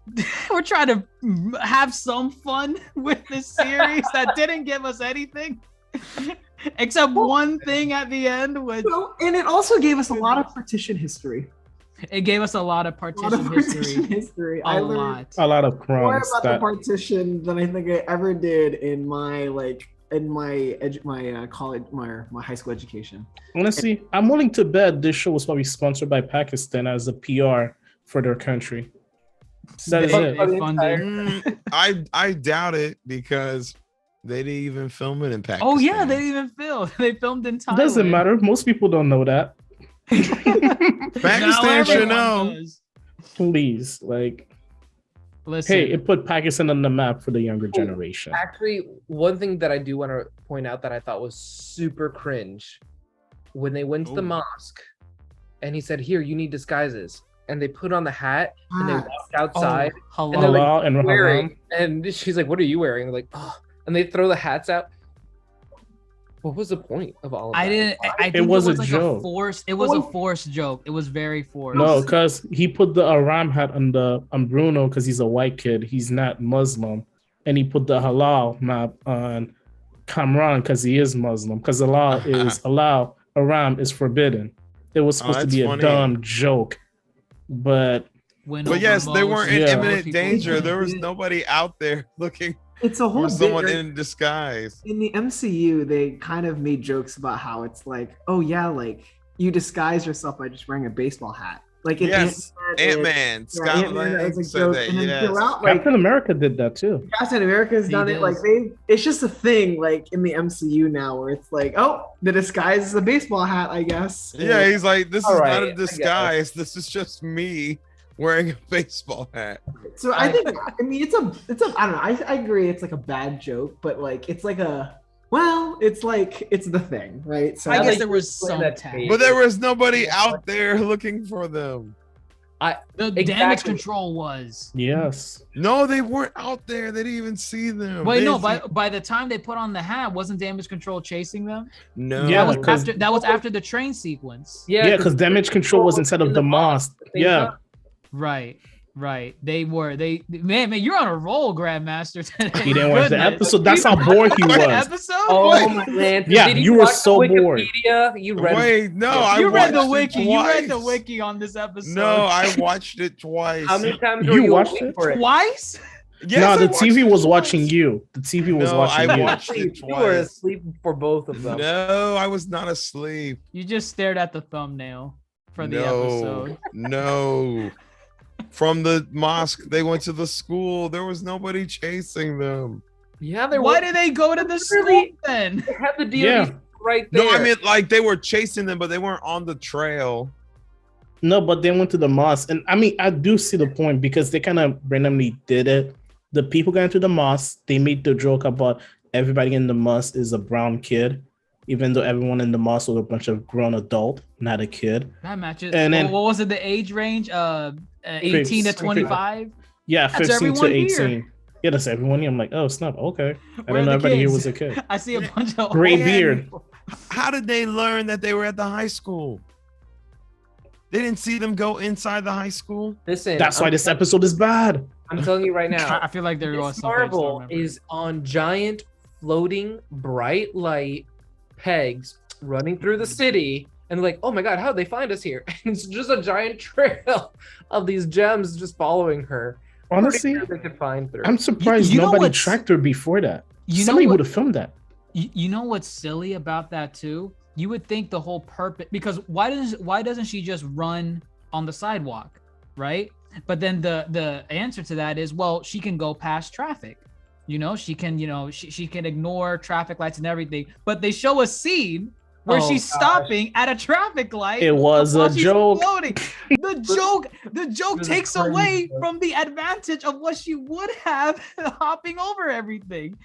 we're trying to have some fun with this series that didn't give us anything except one thing at the end, which So, and it also gave us a lot of partition history. it gave us a lot of A lot partition of partition history. history. A I learned lot. A lot of more crumbs. about the That partition than I think I ever did in my college, my high school education. honestly, I'm willing to bet this show was probably sponsored by Pakistan as a PR for their country. That is They- it. they funded- I doubt it because they didn't even film it in Pakistan. Oh yeah, they didn't even film. They filmed in Thailand. Doesn't matter. Most people don't know that. Pakistan Now should everyone know. does. Please, like, Listen, hey, it put Pakistan on the map for the younger generation. actually one thing that I do want to point out that I thought was super cringe when they went to the Ooh. mosque and he said, "Here, you need disguises," and they put on the hat and they Ah, walked outside oh, and they're like, Halal and wearing, haram. and she's like, "What are you wearing?" They're like, "Oh," and they throw the hats out. What was the point of all of that? I didn't. I think It was a like joke. a forced. It was a forced joke. It was very forced. No, because he put the Aram hat on Bruno because he's a white kid. He's not Muslim. and he put the halal map on Kamran because he is Muslim. Because halal is halal, haram is forbidden. It was supposed to that's be a funny. dumb joke, but But yes, they weren't in Yeah. imminent danger. There was nobody out there looking It's a whole for someone bit, in disguise. in the MCU, they kind of made jokes about how it's like, oh yeah, like you disguise yourself by just wearing a baseball hat. Like in Yes, Ant-Man, Scott Ant-Man, that Lang was a said joke. that. And then Yes. throughout, like Captain America did that too. Captain America's He done it. does. Like it's just a thing, like in the MCU now, where it's like, oh, the disguise is a baseball hat, I guess. Yeah, he's like, this is All not right, I a get disguise. This is just me wearing a baseball hat. So I think, I mean, it's a, I don't know. I agree. It's like a bad joke, but like, it's like it's like, it's the thing, right? So I guess like there was explain some that tag. to me. But there was nobody out there looking for them. The damage Exactly. control was. Yes. No, they weren't out there. They didn't even see them. Wait, They no. didn't By the time they put on the hat, wasn't damage control chasing them? no. Yeah, That was after the train sequence. Yeah, because damage control was inside of the mosque. Yeah. Right. Man, you're on a roll, Grandmaster today. He didn't watch the Goodness. episode. That's how bored he The was. episode? Oh my man! Yeah, Did you were watch the so bored. Wikipedia? You read Wait, no, I You read the watched it wiki. You read the twice. wiki on this episode. No, I watched it twice. How many times You were you watched awake it? for it? Twice? Yes, No, I the watched TV it was twice. watching you. The TV was No, watching I you. watched it You were twice. asleep for both of them. No, I was not asleep. You just stared at the thumbnail for the No, episode. no. From the mosque, they went to the school. There was nobody chasing them. Yeah, there Why was. did they go to the school Literally- then? They had the DOD Yeah. right there. No, I mean like they were chasing them, but they weren't on the trail. No, but they went to the mosque. And I mean, I do see the point because they kind of randomly did it. The people got into the mosque. They made the joke about everybody in the mosque is a brown kid, even though everyone in the mosque was a bunch of grown adult, not a kid. That matches. And then- what was it? The age range? 18 to 25. Yeah, That's 15 to everyone 18. here. Yeah, that's everyone here. I'm like, oh, snap. Okay. I Where didn't know are the everybody here kids? was a kid. I see a bunch of Gray old beard. people. How did they learn that they were at the high school? They didn't see them go inside the high school. Listen, That's why this episode is bad. I'm telling you right now. I feel like there was Miss something I still Marvel remember. is on giant floating bright light pegs running through the city and like, oh my god, how'd they find us here? And it's just a giant trail of these gems just following her. Honestly, Pretty sure they could find through. I'm surprised You know nobody what's- tracked her before that. You know Somebody what- would have filmed that. You know what's silly about that too? You would think the whole purpose, because why doesn't she just run on the sidewalk, right? But then the answer to that is, well, she can go past traffic. You know, she can ignore traffic lights and everything. But they show a scene where Oh, she's gosh. stopping at a traffic light. It was while a she's joke. floating. The joke was a takes crazy away joke. from the advantage of what she would have hopping over everything.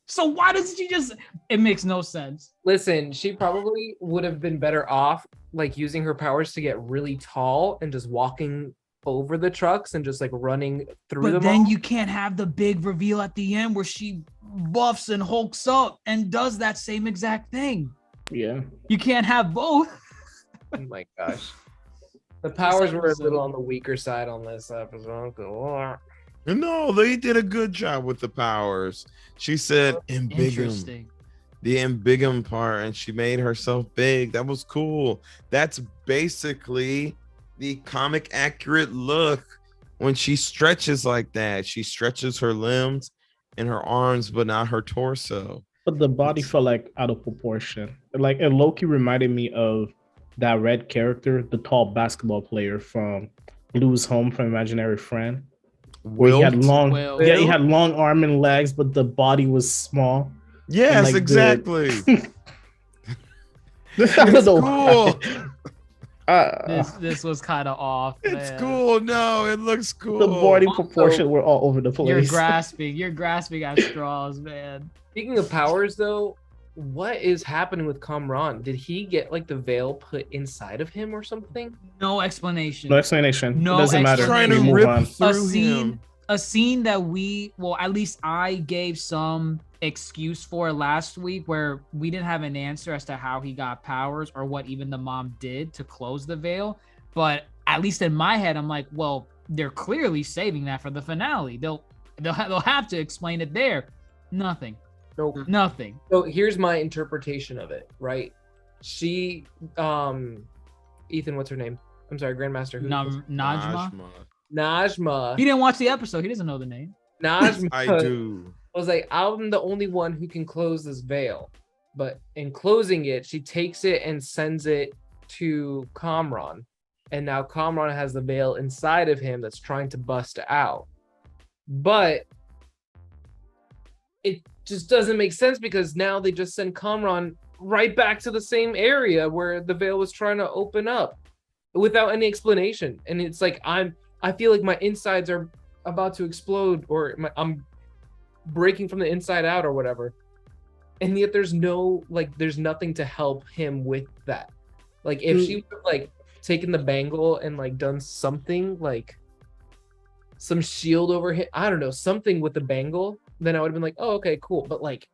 So why doesn't she just? It makes no sense. Listen, she probably would have been better off like using her powers to get really tall and just walking over the trucks and just like running through But them. then all. you can't have the big reveal at the end where she buffs and hulks up and does that same exact thing. Yeah. You can't have both. Oh my gosh. The powers were a episode. little on the weaker side on this episode. No, they did a good job with the powers. She said ambigum, Interesting. the ambigum part, and she made herself big. That was cool. That's basically the comic accurate look when she stretches like that. She stretches her limbs and her arms, but not her torso. But the body felt like out of proportion. Like, it low-key reminded me of that red character, the tall basketball player from Blue's Home from Imaginary Friend. Where he had Wilt? long, Wilt. yeah, he had long arm and legs, but the body was small. Yes, like the- exactly. I don't It's know cool. why. This was kind of off. It's man. cool. No, it looks cool. The body proportion were all over the You're place. grasping at straws, man. Speaking of powers, though, what is happening with Kamran? Did he get like the veil put inside of him or something? No explanation. No explanation. No it doesn't matter. Trying to We move rip on. through him. A scene that at least I gave some excuse for last week, where we didn't have an answer as to how he got powers or what even the mom did to close the veil. But at least in my head, I'm like, well, they're clearly saving that for the finale. They'll have to explain it there. Nothing. Nope. Nothing. So here's my interpretation of it, right? She, Ethan, what's her name? I'm sorry, Grandmaster. Najma. Najma. He didn't watch the episode. He doesn't know the name. Najma. I do. Was like, I'm the only one who can close this veil. But in closing it, she takes it and sends it to Kamran. And now Kamran has the veil inside of him that's trying to bust out. But it just doesn't make sense because now they just send Kamran right back to the same area where the veil was trying to open up without any explanation. And it's like, I feel like my insides are about to explode, or I'm breaking from the inside out or whatever. And yet there's nothing to help him with that. Like if she would have like taken the bangle and like done something like some shield over him, I don't know, something with the bangle, then I would have been like, oh, okay, cool. But like,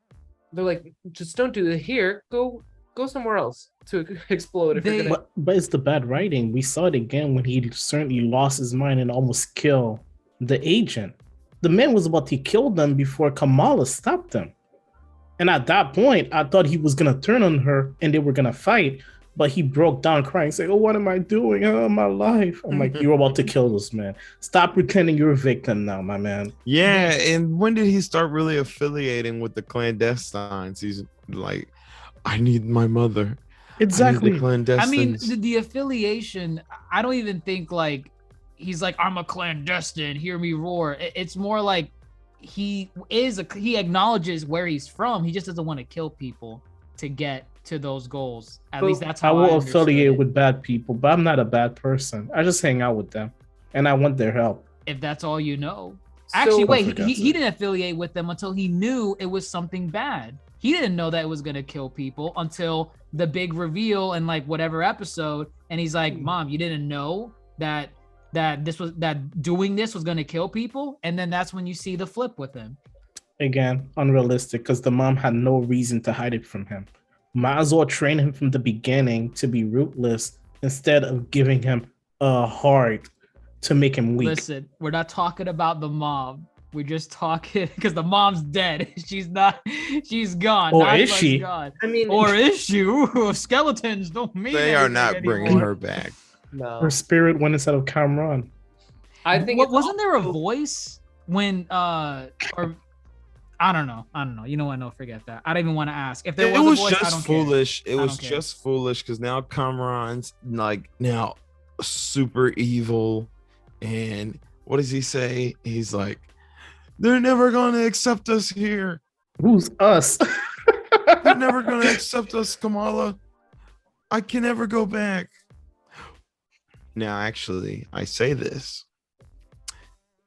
they're like, just don't do it here. Go somewhere else to explode. But it's the bad writing. We saw it again when he certainly lost his mind and almost killed the agent. The man was about to kill them before Kamala stopped him. And at that point, I thought he was going to turn on her and they were going to fight. But he broke down crying, saying, oh, what am I doing? Oh, my life. I'm like, you're about to kill this man. Stop pretending you're a victim now, my man. Yeah, and when did he start really affiliating with the clandestines? He's like, I need my mother. Exactly. I mean, the affiliation, I don't even think like, he's like, I'm a clandestine, hear me roar. It's more like he acknowledges where he's from. He just doesn't want to kill people to get to those goals. At least that's how I will affiliate with bad people, but I'm not a bad person. I just hang out with them and I want their help. If that's all you know. Actually, wait, he didn't affiliate with them until he knew it was something bad. He didn't know that it was going to kill people until the big reveal in like whatever episode. And he's like, Mom, you didn't know that doing this was going to kill people? And then that's when you see the flip with him. Again, unrealistic, because the mom had no reason to hide it from him. Might as well train him from the beginning to be ruthless instead of giving him a heart to make him weak. Listen, we're not talking about the mom. We're just talking because the mom's dead. She's gone. Or is she? I mean, or is she? Ooh, skeletons don't mean they are not anymore. bringing her back. No. Her spirit went inside of Kamran. I think wasn't there a voice when or I don't know. You know what? No, forget that. I don't even want to ask. If there was a voice, just I don't foolish. care. It was just foolish because now Kamran's like now super evil, and what does he say? He's like, they're never gonna accept us here. Who's us? They're never gonna accept us, Kamala. I can never go back. Now, actually, I say this,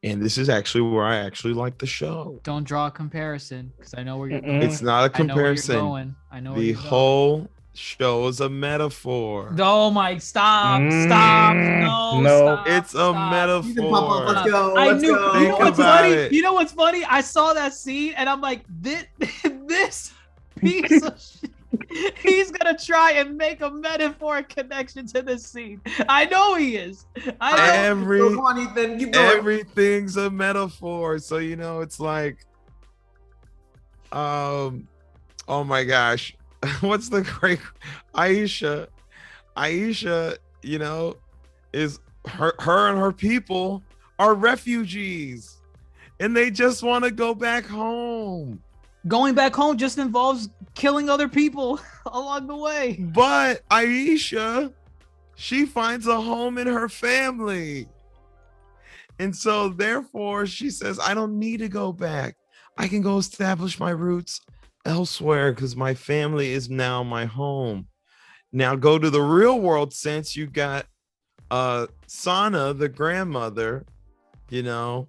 and this is actually where I actually like the show. Don't draw a comparison because I know where you're going. It's not a comparison. I know the whole show is a metaphor. Oh my! Stop! No! Stop, it's a metaphor. Let's go. I knew. Go. You know what's funny? You know what's funny? I saw that scene and I'm like, this piece of shit. He's gonna try and make a metaphor connection to this scene. I know he is. I know. Come on, Ethan. Keep going. Everything's a metaphor. So it's like, oh my gosh, what's the great Aisha? Is her and her people are refugees, and they just want to go back home. Going back home just involves killing other people along the way. But Aisha, she finds a home in her family. And so therefore she says, I don't need to go back. I can go establish my roots elsewhere because my family is now my home. Now go to the real world sense. You got Sana, the grandmother, No.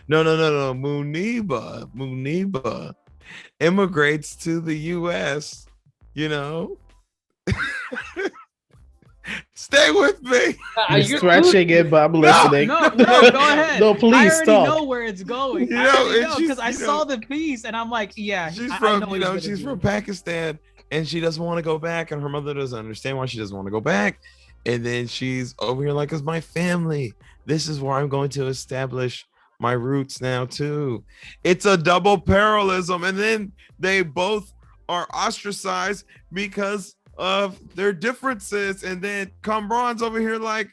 Muniba immigrates to the U.S., Stay with me. You're stretching it, but I'm listening. No, go ahead. No, please I stop. already know where it's going. Because I saw the piece and I'm like, yeah. She's from Pakistan and she doesn't want to go back, and her mother doesn't understand why she doesn't want to go back. And then she's over here like, it's my family. This is where I'm going to establish my roots now too. It's a double parallelism. And then they both are ostracized because of their differences. And then Kamran's over here like,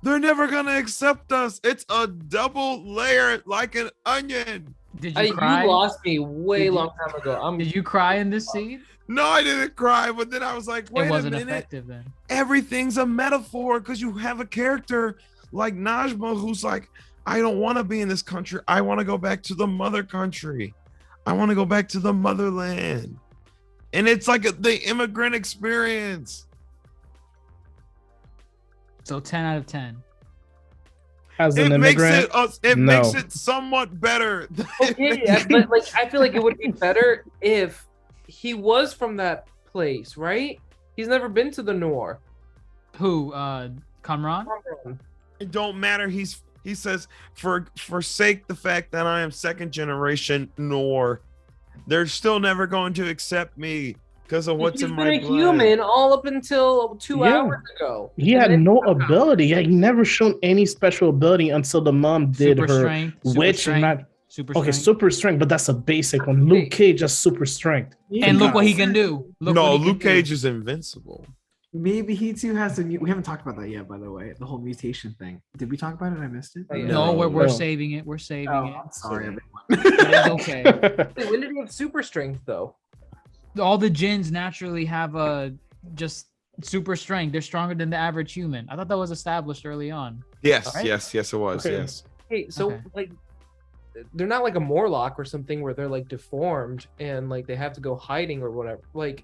they're never gonna accept us. It's a double layer like an onion. Did you cry? You lost me way long time ago. Did you cry in this scene? No, I didn't cry, but then I was like, wait It wasn't a minute. effective then. Everything's a metaphor because you have a character like Najma who's like, I don't want to be in this country. I want to go back to the mother country. I want to go back to the motherland. And it's like the immigrant experience. So 10 out of 10. As an It makes immigrant, it no. makes it somewhat better. Okay, yeah, but like I feel like it would be better if he was from that place, right? He's never been to the Noor. Who? Kamran? It don't matter. He says, forsake the fact that I am second generation Noor, they're still never going to accept me because of what's He's in been my a blood. human all up until 2 hours ago. He had no ability. He never shown any special ability until the mom did Super her strength, super witch. strength, Not super okay, strength. super strength, but that's a basic one. Luke Cage has super strength. And look what he can do. Look No, what he can Luke do. Cage is invincible. Maybe he too has a we haven't talked about that yet, by the way. The whole mutation thing. Did we talk about it? I missed it. No, we're No. saving it. We're saving Oh, it. I'm sorry, everyone. It's okay. Wait, when did he have super strength though? All the jinns naturally have just super strength. They're stronger than the average human. I thought that was established early on. Yes, Right? yes, it was. Okay. Yes. Hey, so Okay. like they're not like a Morlock or something where they're like deformed and like they have to go hiding or whatever. Like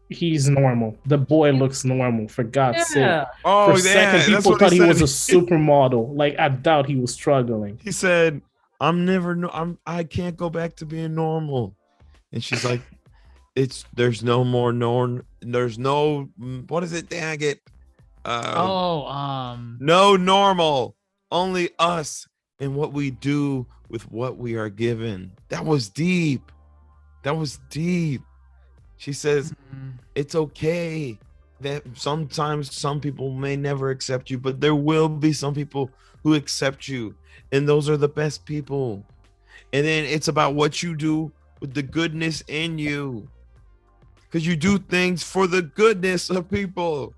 He's normal. The boy looks normal, for God's sake. yeah. Oh, For a second, that's people what thought he said. was a supermodel. Like, I doubt he was struggling. He said, I can't go back to being normal. And she's like, there's no more there's no, what is it, Daggett? No normal, only us and what we do with what we are given. That was deep. She says, it's okay that sometimes some people may never accept you, but there will be some people who accept you, and those are the best people. And then it's about what you do with the goodness in you, because you do things for the goodness of people.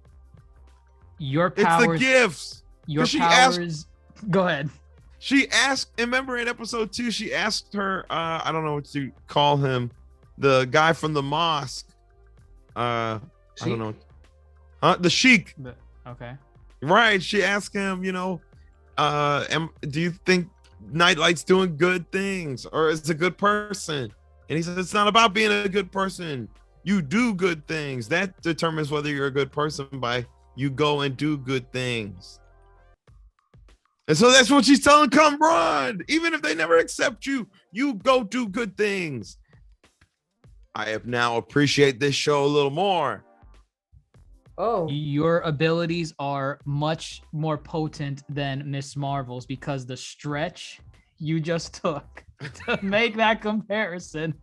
Your It's the powers. gifts. Your She powers. Go ahead. She asked, and remember in episode 2, she asked her, I don't know what to call him, the guy from the mosque. I don't know. The Sheik. Okay. Right. She asked him, do you think Nightlight's doing good things or is a good person? And he said, it's not about being a good person. You do good things. That determines whether you're a good person by you go and do good things. And so that's what she's telling Kamran. Even if they never accept you, you go do good things. I have now appreciate this show a little more. Oh, Your abilities are much more potent than Miss Marvel's because the stretch you just took to make that comparison.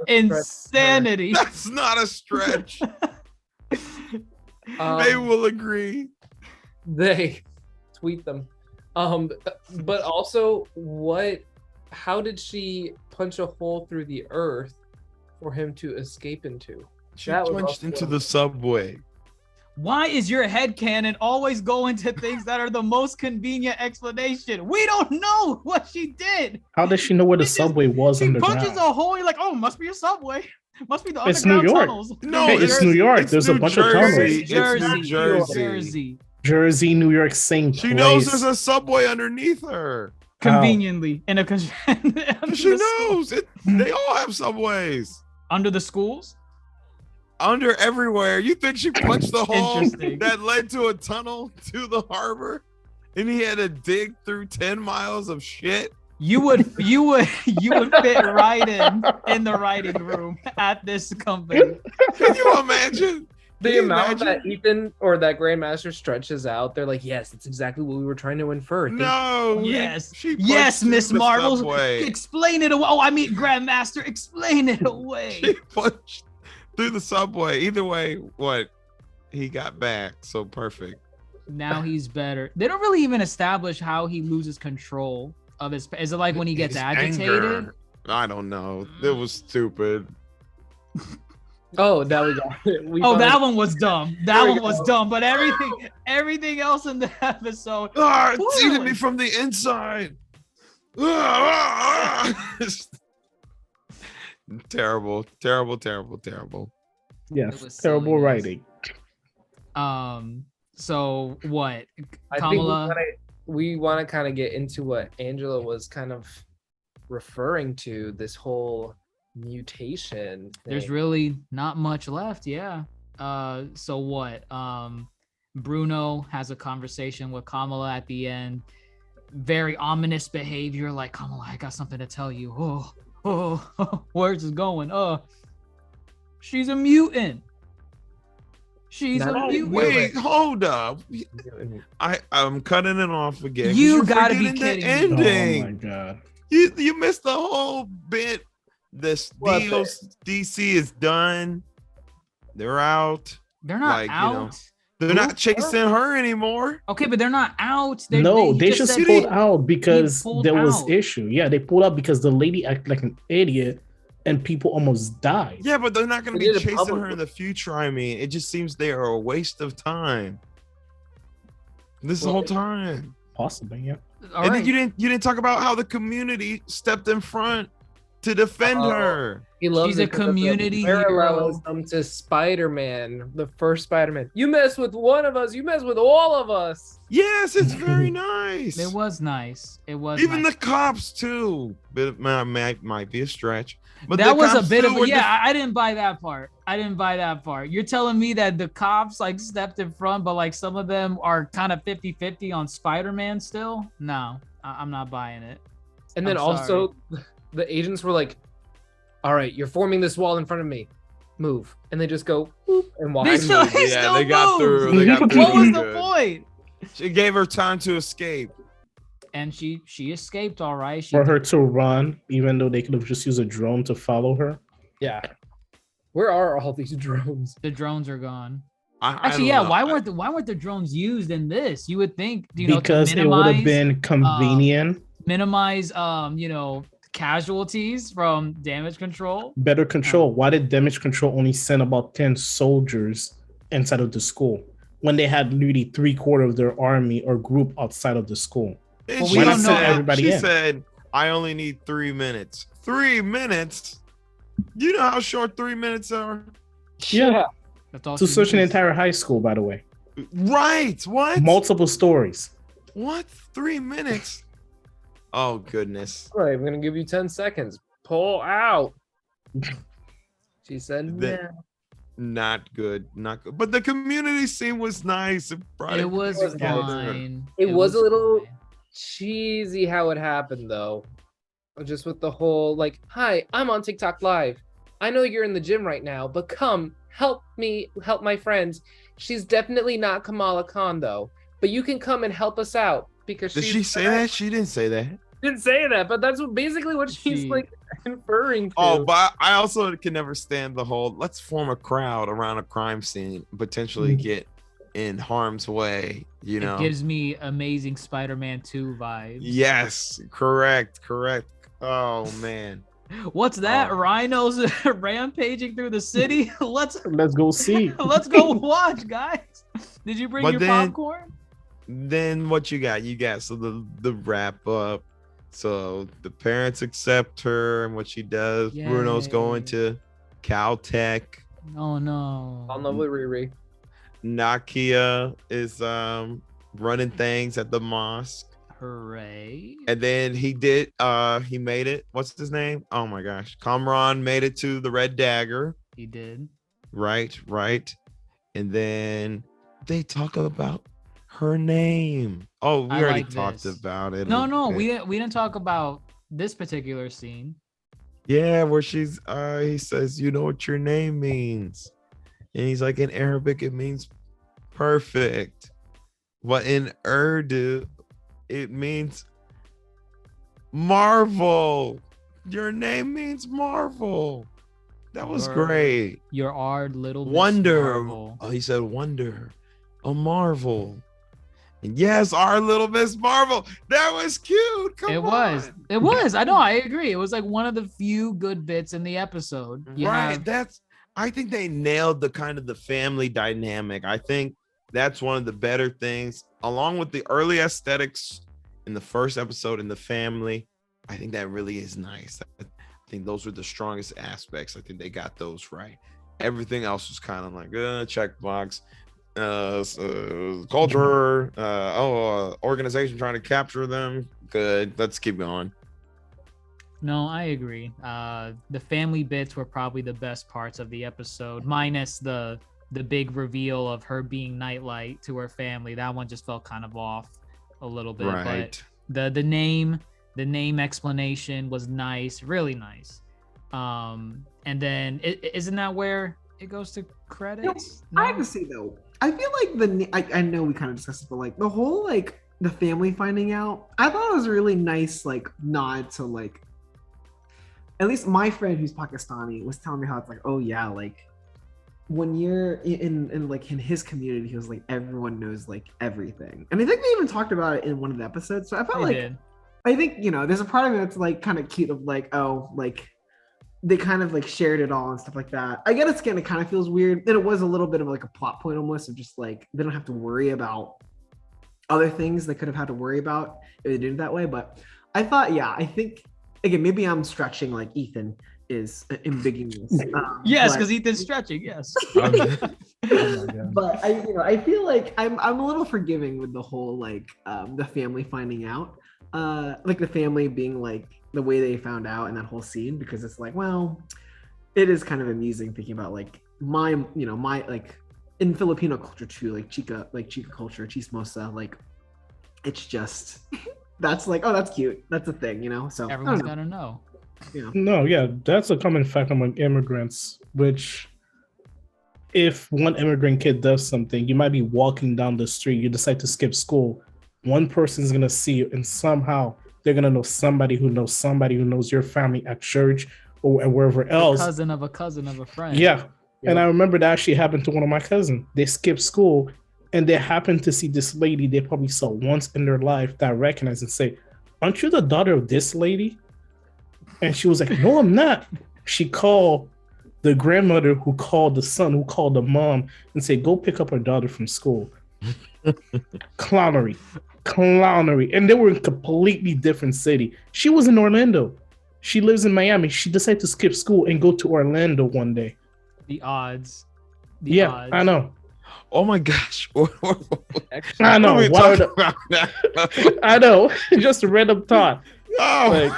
Insanity. That's not a stretch. They will agree. They tweet them. But also, how did she punch a hole through the earth for him to escape into? She That was punched also- into the subway. Why is your headcanon always going to things that are the most convenient explanation? We don't know what she did. How does she know where the She just- subway was She underground? punches a hole. You're like, oh, must be a subway. Must be the It's New underground York. tunnels. No, Hey, it's New York. it's There's a New bunch of Jersey. tunnels. It's New Jersey. Jersey. Jersey, New York, same She place. knows there's a subway underneath her. Conveniently in a She knows it. They all have subways under the schools. under everywhere. You think she punched the hole Interesting. that led to a tunnel to the harbor, and he had to dig through 10 miles of shit? You would fit right in the writing room at this company. Can you imagine? The Can you amount that imagine? Ethan or that Grandmaster stretches out, they're like, yes, that's exactly what we were trying to infer. No. Yes. She Yes, punched Miss through the Marvel. subway. Explain it away. Oh, I mean, Grandmaster, explain it away. She punched through the subway. Either way, what? He got back. So perfect. Now he's better. They don't really even establish how he loses control of his. Is it like when he gets His agitated? anger. I don't know. It was stupid. Oh, now we got it. That one was dumb. That There we one was go. dumb. But everything else in the episode. Ah, it's eating Boy. me from the inside. Terrible. Yes, was terrible silliness. writing. So what? I Kamala. think we want to kind of get into what Angela was kind of referring to, this whole mutation There's thing. really not much left. Yeah. So what? Bruno has a conversation with Kamala at the end. Very ominous behavior, like, Kamala, I got something to tell you. Where's this going? She's a mutant. She's a Not- mutant. Wait, hold up. I'm cutting it off again. 'cause You you're gotta be forgetting kidding the me. ending. Oh my god. You missed the whole bit. This What deal, DC is done. They're out. They're not Like, you out. know, They're not chasing her anymore. Okay, but they're not out. No, they just just said pulled they- out because pulled there was out. issue. Yeah, they pulled out because the lady acted like an idiot and people almost died. Yeah, but they're not going to They be did it chasing her publicly. in the future. I mean, it just seems they are a waste of time. This Well, whole time. Possibly, yeah. All And right. then you didn't talk about how the community stepped in front to defend Oh. her. He loves She's it a 'cause of the community parallelism to Spider-Man, the first Spider-Man. You mess with one of us, you mess with all of us. Yes, it's very nice. It was nice. It was Even nice. the cops too. But might be a stretch. But that the was a cops bit too of were a, yeah. I didn't buy that part. You're telling me that the cops like stepped in front, but like some of them are kind of 50-50 on Spider-Man still. No, I'm not buying it. And then I'm also the agents were like, all right, you're forming this wall in front of me. Move. And they just go "Boop," and walk. They still, moved. he Yeah, still they got moves. through. They got through What was the good. point? She gave her time to escape. And she escaped all right. She For her to run, even though they could have just used a drone to follow her. Yeah. Where are all these drones? the drones are gone. I Actually, don't yeah. know. Why weren't the drones used in this? You would think, you know, Because to it would have minimize, been convenient, minimize, casualties from damage control. better control. Why did damage control only send about 10 soldiers inside of the school when they had literally 3/4 of their army or group outside of the school? And Well, she we don't know said- everybody She in. said, I only need 3 minutes. 3 minutes? You know how short 3 minutes are? Yeah. That's all. To she search an needs. entire high school, by the way. Right. What? Multiple stories. What? 3 minutes? Oh, goodness. All right, we're gonna give you 10 seconds. Pull out. She said, That- "Nah." Not good. Not good. But the community scene was nice. Brought It was was together. fine. It was a little fine. cheesy how it happened though. Just with the whole like, hi, I'm on TikTok live. I know you're in the gym right now, but come help me help my friends. She's definitely not Kamala Khan though, but you can come and help us out because Did she's she say that? She didn't say that. didn't say that, but that's basically what she's She- like inferring to. Oh, but I also can never stand the whole let's form a crowd around a crime scene, potentially get in harm's way, you know. It gives me Amazing Spider-Man 2 vibes. Yes, correct. Oh man. What's that? Oh. Rhinos rampaging through the city? Let's Let's go see. go watch, guys. Did you bring But your then- popcorn? Then what you got? You got so the wrap up. So the parents accept her and what she does. Bruno's going Yay. to Caltech. Oh no. I'll know with Riri. Nakia is running things at the mosque. Hooray. And then he made it. What's his name? Oh my gosh. Kamran made it to the Red Dagger. He did. Right. And then they talk about her name. Oh, we I already like talked this. about it. No, Okay. we didn't talk about this particular scene. Yeah, where she's he says, you know what your name means. And he's like, in Arabic, it means perfect. But in Urdu, it means marvel. Your name means marvel. That was Word. great. Your art little Miss Wonder. Marvel. Oh, he said wonder. A marvel. Yes, our little Miss Marvel. That was cute. Come It was. on. It was. I know. I agree. It was like one of the few good bits in the episode. You Right. have- I think they nailed the kind of the family dynamic. I think that's one of the better things, along with the early aesthetics in the first episode in the family. I think that really is nice. I think those were the strongest aspects. I think they got those right. Everything else was kind of like checkbox. Culture, organization trying to capture them. Good. Let's keep going. No, I agree. The family bits were probably the best parts of the episode, minus the big reveal of her being Nightlight to her family. That one just felt kind of off a little bit. Right. But the name explanation was nice, really nice. And then isn't that where it goes to credits? I have to say though, I feel like I know we kind of discussed it, but like the whole like the family finding out, I thought it was a really nice like nod to like, at least my friend who's Pakistani was telling me how it's like, oh yeah, like when you're in like in his community, he was like everyone knows like everything, and I think they even talked about it in one of the episodes. So I felt I think there's a part of it that's like kind of cute of like, oh, like they kind of like shared it all and stuff like that. I get it kind of feels weird, and it was a little bit of like a plot point almost of just like they don't have to worry about other things they could have had to worry about if they did it that way. But I thought, I think again maybe I'm stretching, like Ethan is ambiguous. Yes, because Ethan's stretching. Yes. But I feel like I'm a little forgiving with the whole like the family finding out, like the family being like the way they found out in that whole scene, because it's like, well, it is kind of amusing thinking about like my like in Filipino culture too, like Chica culture, chismosa, like it's just that's like, oh, that's cute, that's a thing, so Everyone's gotta know. No, yeah, that's a common fact among immigrants, which if one immigrant kid does something, you might be walking down the street, you decide to skip school, one person's gonna see you, and somehow they're gonna know somebody who knows your family at church or wherever else. Cousin of a cousin of a friend. Yeah. And I remember that actually happened to one of my cousins. They skipped school and they happened to see this lady they probably saw once in their life that I recognized and say, "Aren't you the daughter of this lady?" And she was like, "No, I'm not." She called the grandmother who called the son, who called the mom, and said, "Go pick up her daughter from school." Clownery. And they were in a completely different city. She was in Orlando. She lives in Miami. She decided to skip school and go to Orlando one day. The odds. Odds. I know. Oh my gosh. I know. We talk about that. I know. Just a random thought. Oh.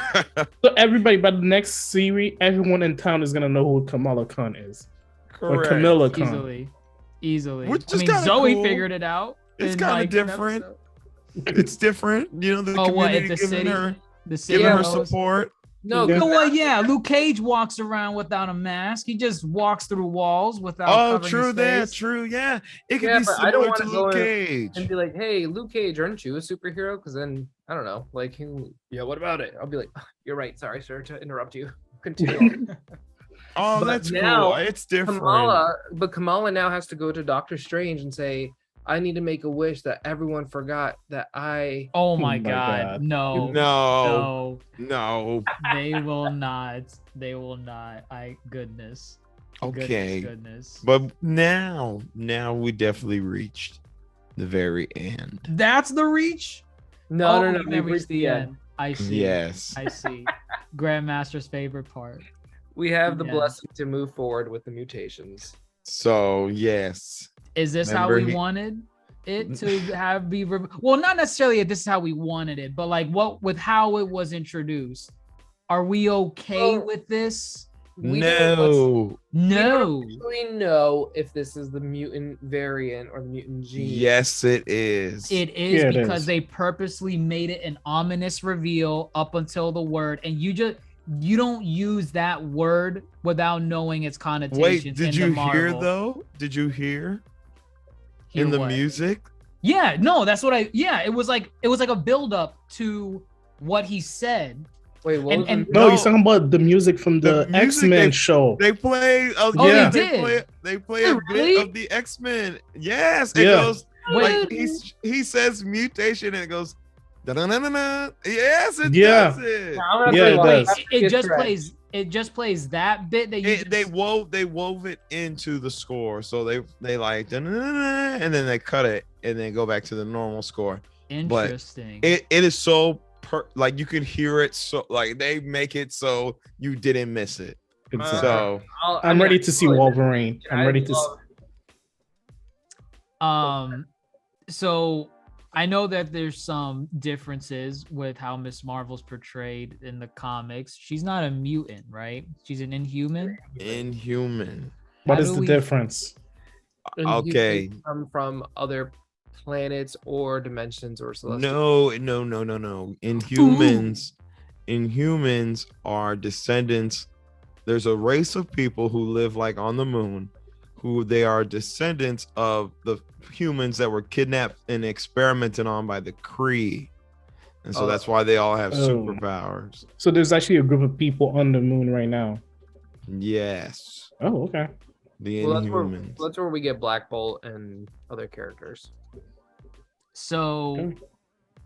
So everybody, by the next series, everyone in town is gonna know who Kamala Khan is. Or Camilla Khan. Easily. Which is Zoe cool. figured it out. It's kind of different. It's different. The community giving her support. No, Luke Cage walks around without a mask. He just walks through walls without covering his face. True. Yeah. It could be I don't similar want to to go Luke Cage. and be like, "Hey, Luke Cage, aren't you a superhero?" Because then I don't know, like, what about it? I'll be like, "You're right. Sorry, sir, to interrupt you. Continue." Oh, that's cool. It's different. Kamala now has to go to Doctor Strange and say, "I need to make a wish that everyone forgot that I." Oh my God. No. They will not. Goodness. Okay. Goodness. But now we definitely reached the very end. That's the reach? No. We reached the end. I see. Yes. I see. Grandmaster's favorite part. We have the blessing to move forward with the mutations. So, yes. Is this how we wanted it to be? Well, not necessarily this is how we wanted it, but like with how it was introduced. Are we okay with this? No. We don't actually know if this is the mutant variant or the mutant gene. Yes, it is. It is because they purposely made it an ominous reveal up until the word, and you don't use that word without knowing its connotations. Wait, did you hear though? Did you hear in the music? Yeah, no, that's what it was like a build up to what he said. Wait, what? No, he's talking about the music from the X-Men show. They play. They did. They play a bit of the X-Men. Yes, it goes. Wait, he says mutation and it goes da-da-da-da-da. Yes, it Yeah. does it. I'm gonna Yeah, play it one. does. That's it good just track. plays. It just plays that bit that you. They wove it into the score, so they like da-da-da-da, and then they cut it and then go back to the normal score. Interesting. It is so like you can hear it, so like they make it so you didn't miss it. Exactly. So I'm ready to see Wolverine. I'm ready to. So I know that there's some differences with how Miss Marvel's portrayed in the comics. She's not a mutant, right? She's an Inhuman. Inhuman. What How is do the we- difference? And Okay. you come from other planets or dimensions or celestial. No. Inhumans are descendants. There's a race of people who live like on the moon, who they are descendants of the humans that were kidnapped and experimented on by the Kree. And so that's why they all have superpowers. So there's actually a group of people on the moon right now. Yes. Oh, okay. The Well, Inhumans. that's where we get Black Bolt and other characters. So Okay.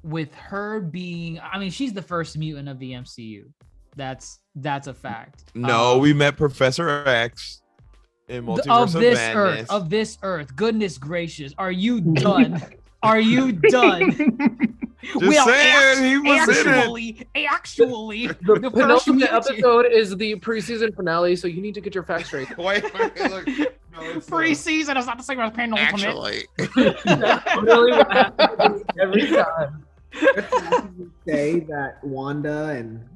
with her being, I mean, she's the first mutant of the MCU. That's a fact. No, we met Professor X in Multiverse of this earth. Goodness gracious, are you done? Are you done? Just saying, he was actually, The the first penultimate mutant. episode is the preseason finale, so you need to get your facts straight. Wait, look. No, it's Pre-season is not the same as penultimate. actually. That's literally what happens every time. Say that Wanda and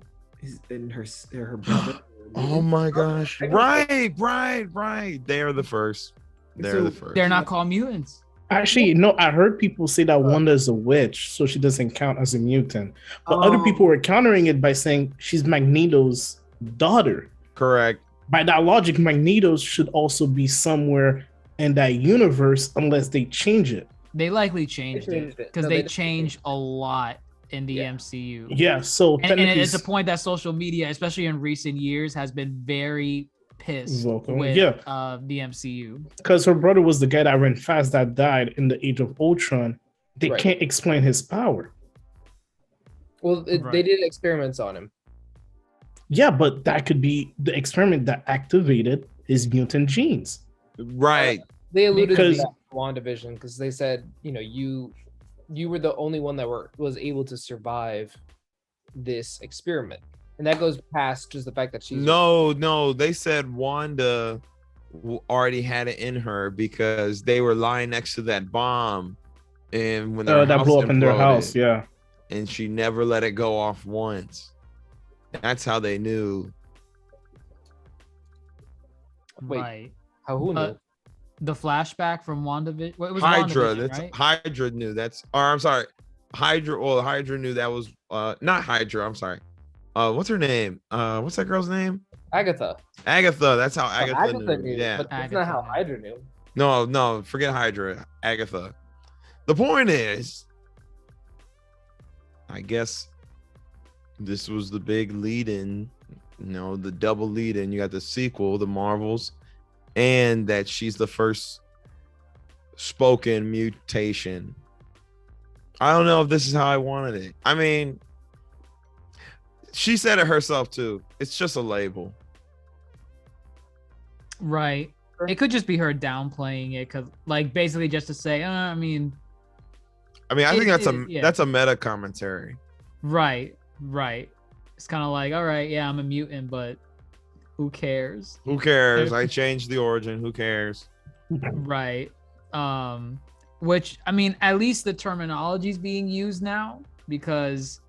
her brother. Oh my gosh. Right. They are the first. They're the first. They're not called mutants. Actually, no, I heard people say that Wanda is a witch, so she doesn't count as a mutant. But other people were countering it by saying she's Magneto's daughter. Correct. By that logic, Magneto should also be somewhere in that universe unless they change it. They likely changed it changed it. because No, they they changed a lot in the Yeah. MCU. Yeah, so And technically it's a point that social media, especially in recent years, has been very pissed Vocal. with Yeah. the MCU. because her brother was the guy that ran fast that died in the Age of Ultron. They Right. can't explain his power. Well, they Right. did experiments on him. Yeah, but that could be the experiment that activated his mutant genes. Right. They alluded Because- to that in WandaVision because they said, you were the only one that was able to survive this experiment, and that goes past just the fact that she's No. They said Wanda already had it in her because they were lying next to that bomb, and when their That house blew up in their imploded, house. Yeah. and she never let it go off once. That's how they knew. Wait. Right. how who knew? The flashback from WandaVision. Well, it was Hydra. WandaVision, That's right? Hydra knew. I'm sorry. Hydra. Well, Hydra knew that was not Hydra. I'm sorry. What's her name? What's that girl's name? Agatha. Agatha. That's how Oh, Agatha knew. Yeah. but that's Agatha not how knew. Hydra knew. No. Forget Hydra. Agatha. The point is, I guess this was the big lead-in. The double lead-in. You got the sequel, the Marvels, and that she's the first spoken mutation. I don't know if this is how I wanted it. I mean, she said it herself too. It's just a label. Right. It could just be her downplaying it, because, like, basically just to say, I mean, I think yeah. that's a meta commentary. right. It's kind of like, all right, yeah, I'm a mutant, but who cares? Who cares? I changed the origin. Who cares? Right. Which, I mean, at least the terminology is being used now, because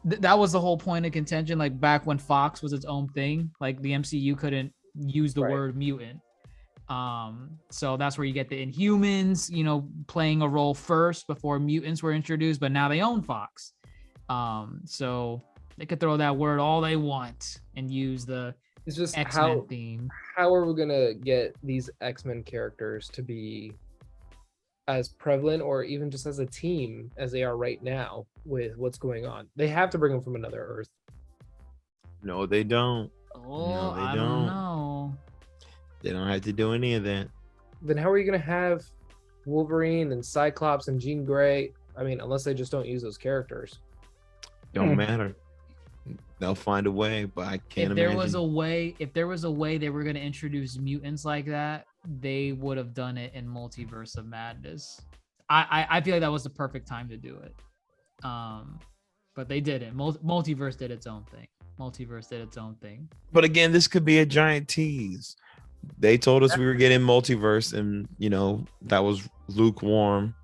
that was the whole point of contention. Like, back when Fox was its own thing, like, the MCU couldn't use the Right. word mutant. So that's where you get the Inhumans, playing a role first before mutants were introduced, but now they own Fox. So they could throw that word all they want and use the It's just X-Men theme. how are we gonna get these X-Men characters to be as prevalent or even just as a team as they are right now with what's going on? They have to bring them from another Earth. No, they don't. Oh, they I don't. don't know. They don't have to do any of that. Then how are you gonna have Wolverine and Cyclops and Jean Grey. I mean, unless they just don't use those characters. Don't matter. They'll find a way, but I can't If there imagine. was a way, they were going to introduce mutants like that, they would have done it in Multiverse of Madness. I feel like that was the perfect time to do it. But they didn't. Multiverse did its own thing. But again, this could be a giant tease. They told us we were getting multiverse, and that was lukewarm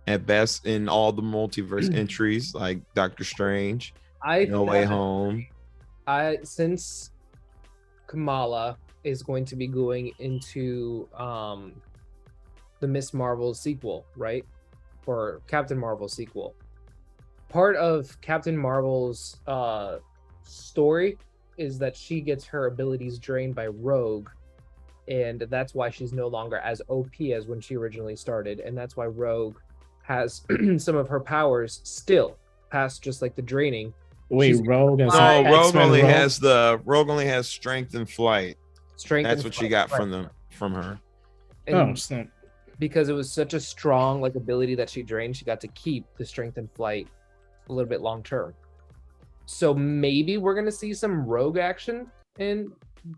at best in all the multiverse entries, like Doctor Strange, No Way Home. Since Kamala is going to be going into the Miss Marvel sequel, right? Or Captain Marvel sequel. Part of Captain Marvel's story is that she gets her abilities drained by Rogue, and that's why she's no longer as OP as when she originally started, and that's why Rogue has some of her powers still past just like the draining. Wait, Rogue? No, Rogue only has strength and flight. That's what she got from her. And snap. because it was such a strong ability that she drained, she got to keep the strength and flight a little bit long term. So maybe we're gonna see some Rogue action in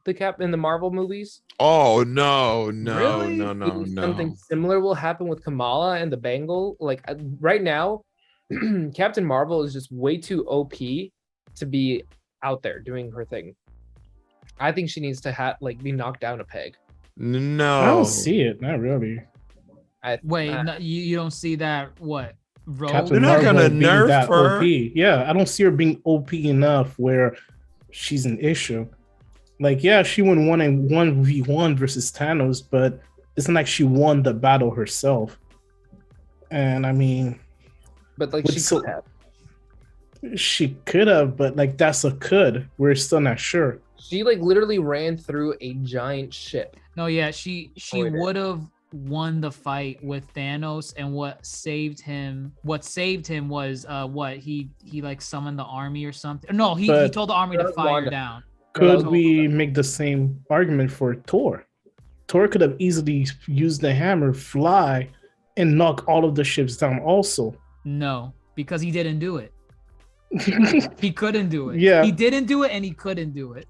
the Marvel movies. Oh no. Something similar will happen with Kamala and the Bangle. Like right now, Captain Marvel is just way too OP to be out there doing her thing. I think she needs to be knocked down a peg. No, I don't see it. Not really. You don't see that? What? Rogue? Captain They're not Marvel gonna being nerf that her. OP. Yeah, I don't see her being OP enough where she's an issue. She won 1v1 versus Thanos, but it's not like she won the battle herself. And I mean, but she could have. She could have, but that's a could. We're still not sure. She literally ran through a giant ship. No, yeah, she would have won the fight with Thanos, and what saved him was he summoned the army or something. No, he told the army to fire down. Could we make the same argument for Thor? Thor could have easily used the hammer, fly, and knock all of the ships down also. No, because he didn't do it. He couldn't do it. Yeah. He didn't do it and he couldn't do it.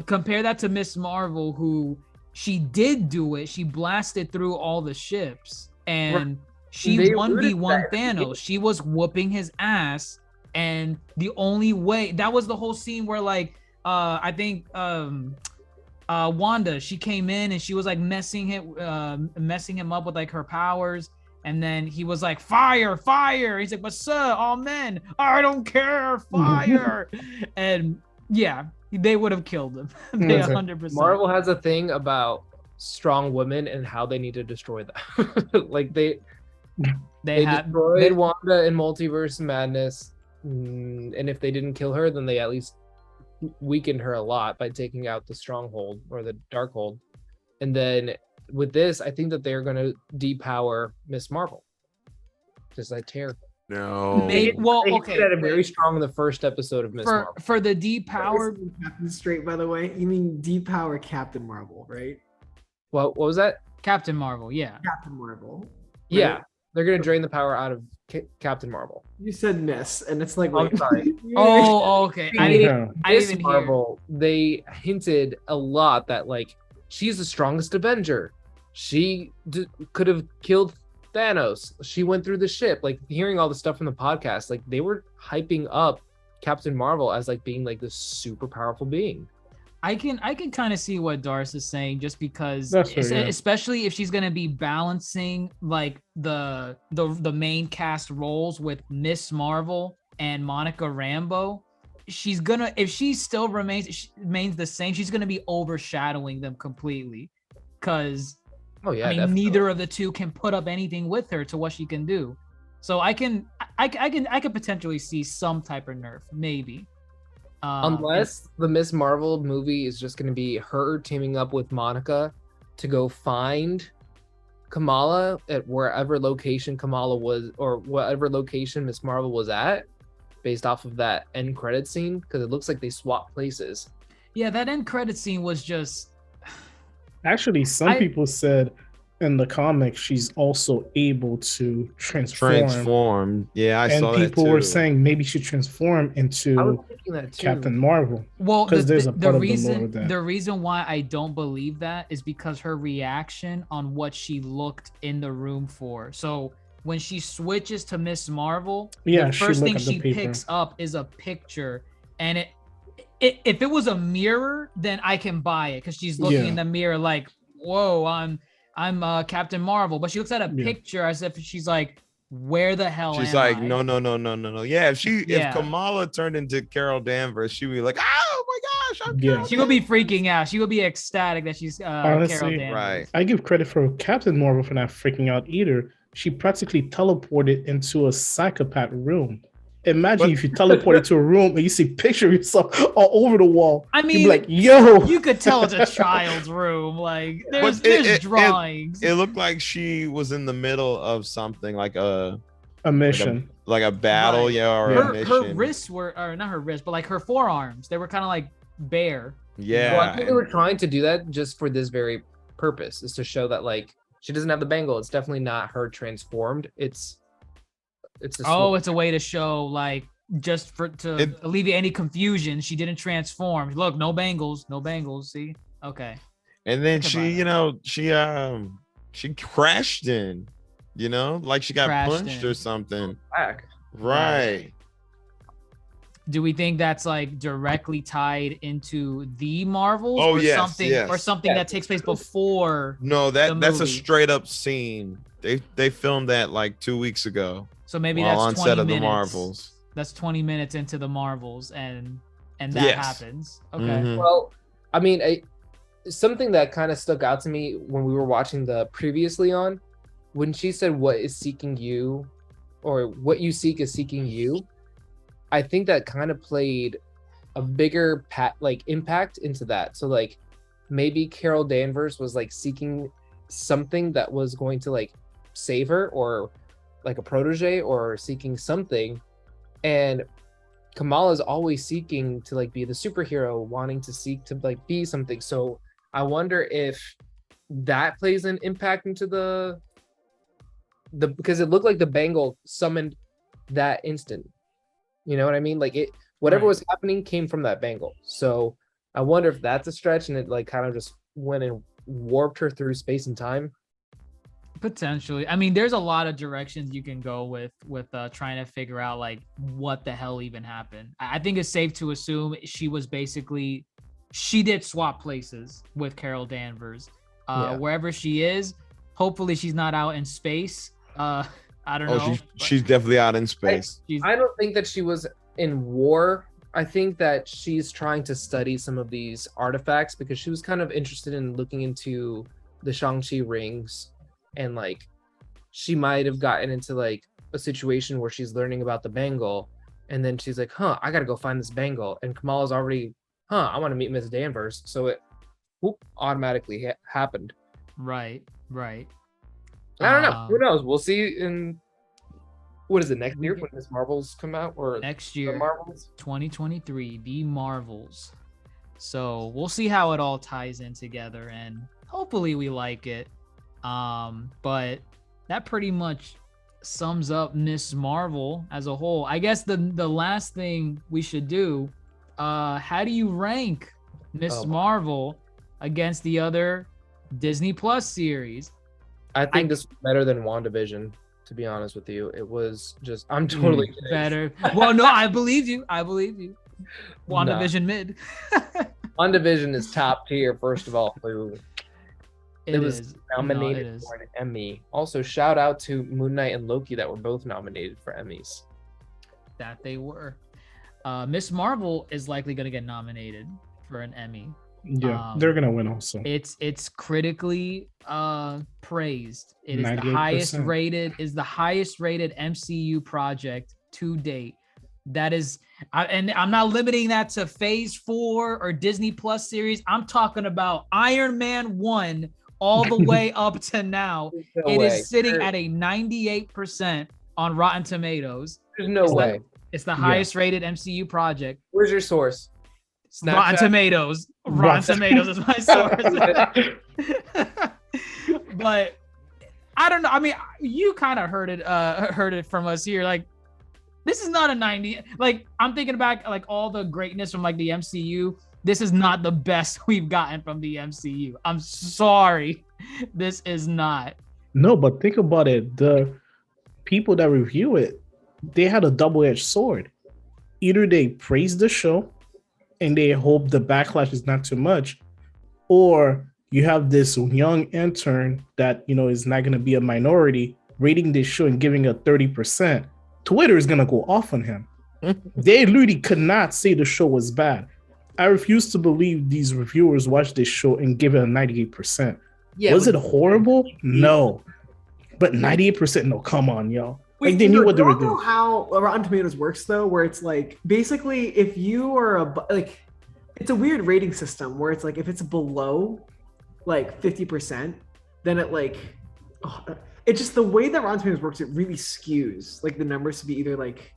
Compare that to Miss Marvel, who she did do it. She blasted through all the ships and she 1v1 Thanos. She was whooping his ass, and the only way, that was the whole scene where I think Wanda, she came in and she was messing him up with her powers, and then he was like, fire. He's like, but sir, all men, I don't care, fire. And yeah, they would have killed him. They 100%. Marvel has a thing about strong women and how they need to destroy them. they destroyed Wanda in Multiverse Madness, and if they didn't kill her, then they at least weakened her a lot by taking out the Stronghold or the Darkhold. And then with this, I think that they're going to depower Miss Marvel. Just tear. No. They had a very strong in the first episode of Miss Marvel. For the depower. Captain Straight, by the way, you mean depower Captain Marvel, right? What was that? Captain Marvel, yeah. Captain Marvel. Right? Yeah, they're going to drain the power out of Captain Marvel. You said Miss, and it's I'm sorry. Okay. I didn't even Marvel, they hinted a lot that she's the strongest Avenger. She could have killed Thanos. She went through the ship. Hearing all the stuff from the podcast, they were hyping up Captain Marvel as being this super powerful being. I can kind of see what Darce is saying, just because especially if she's gonna be balancing the main cast roles with Miss Marvel and Monica Rambeau. She's gonna, if she still remains the same, she's gonna be overshadowing them completely, because neither of the two can put up anything with her to what she can do. So I could potentially see some type of nerf, maybe. Unless the Miss Marvel movie is just going to be her teaming up with Monica to go find Kamala at wherever location Kamala was, or whatever location Miss Marvel was at, based off of that end credit scene, because it looks like they swapped places. Yeah, that end credit scene was just... Actually, some people said in the comics, she's also able to transform. Yeah, I And saw that people too. were saying maybe she transform I was into thinking that too. Captain Marvel. Well, Because there's a the part of the lore reason with that. the reason why I don't believe that is because her reaction on what she looked in the room for. So when she switches to Miss Marvel, Yeah, the she first look thing at the she paper. picks up is a picture, and if it was a mirror, then I can buy it because she's looking Yeah. in the mirror like, whoa, I'm Captain Marvel. But she looks at a Yeah. picture as if she's like, where the hell She's am like, I? no. Yeah, if Yeah. Kamala turned into Carol Danvers, she'd be like, oh my gosh, I'm Yeah. Carol She would be Danvers." freaking out. She would be ecstatic that she's Carol Honestly, Danvers. Right. I give credit for Captain Marvel for not freaking out either. She practically teleported into a psychopath room. Imagine But- if you teleported to a room and you see picture of yourself all over the wall. I You'd mean, be like, yo. you could tell it's a child's room. Like there's But drawings. It looked like she was in the middle of something like a mission. like a battle, Right. yeah, or a her mission. wrists were, or not her wrists, but like her forearms, they were kind of like bare. Yeah. Well, I think they were trying to do that just for this very purpose, is to show that like she doesn't have the bangle. It's definitely not her transformed. It's a It's a way to show like just to alleviate any confusion. She didn't transform. Look, no bangles. See, okay. And then Think about she crashed in, like she got Crashed punched in. or something. back. Right. Do we think that's like directly tied into the Marvels, Oh, or yes, something, yes. or something that takes place before? No, The that's a movie. straight up scene. They filmed that like 2 weeks ago. So maybe while that's on 20 set of minutes. the Marvels. That's 20 minutes into the Marvels, and that Yes. happens. Okay. Mhm. Well, I mean, something that kind of stuck out to me when we were watching the previously on, when she said, "What is seeking you," or "What you seek is seeking you," I think that kind of played a bigger impact into that. So like maybe Carol Danvers was like seeking something that was going to like save her, or like a protege, or seeking something, and Kamala's always seeking to like be the superhero, wanting to seek to like be something. So I wonder if that plays an impact into the because it looked like the bangle summoned that instant. You know what I mean? Like whatever Right. was happening came from that bangle. So I wonder if that's a stretch, and it like kind of just went and warped her through space and time. Potentially. I mean, there's a lot of directions you can go with trying to figure out like what the hell even happened. I think it's safe to assume she did swap places with Carol Danvers. Yeah. Wherever she is, hopefully she's not out in space. I don't know. Oh, she's definitely out in space. She's- I don't think that she was in war. I think that she's trying to study some of these artifacts because she was kind of interested in looking into the Shang-Chi rings, and like she might have gotten into like a situation where she's learning about the bangle, and then she's like, I gotta go find this bangle, and Kamala's already, I want to meet Miss Danvers, so it automatically happened. Right. I don't know. Who knows? We'll see in what is it, next year when Miss Marvels come out, or Next the year, Marvels? 2023, the Marvels. So we'll see how it all ties in together, and hopefully we like it. But that pretty much sums up Miss Marvel as a whole. I guess the last thing we should do, how do you rank Miss Marvel against the other Disney Plus series? I think this was better than WandaVision, to be honest with you. It was just, I'm totally kidding. Better. Well, no, I believe you. WandaVision mid. WandaVision is top tier, first of all. It was is. nominated No, it is. for an Emmy. Also, shout out to Moon Knight and Loki that were both nominated for Emmys. That they were. Miss Marvel is likely going to get nominated for an Emmy. Yeah, they're gonna win also. It's critically praised. It is the 98%. highest rated MCU project to date. That is, and I'm not limiting that to Phase 4 or Disney Plus series. I'm talking about Iron Man 1 all the way up to now. It is sitting at a 98% on Rotten Tomatoes. There's no way. It's the highest rated MCU project. Where's your source? Rotten Snapchat? Tomatoes. Rotten Tomatoes is my source. But I don't know. I mean, you kind of heard it from us here. Like, this is not a 90. Like, I'm thinking back, like all the greatness from like the MCU. This is not the best we've gotten from the MCU. I'm sorry, this is not. No, but think about it. The people that review it, they had a double-edged sword. Either they praise the show and they hope the backlash is not too much, or you have this young intern that, you know, is not going to be a minority rating this show and giving a 30%. Twitter is going to go off on him. They literally could not say the show was bad. I refuse to believe these reviewers watched this show and give it a 98%. Yeah, was it horrible? No. But 98%, no, come on, y'all. Like, they knew what they were doing. You know how Rotten Tomatoes works, though, where it's like, basically, if you are like, it's a weird rating system where it's like, if it's below like 50%, then it like, it's just the way that Rotten Tomatoes works, it really skews like the numbers to be either like,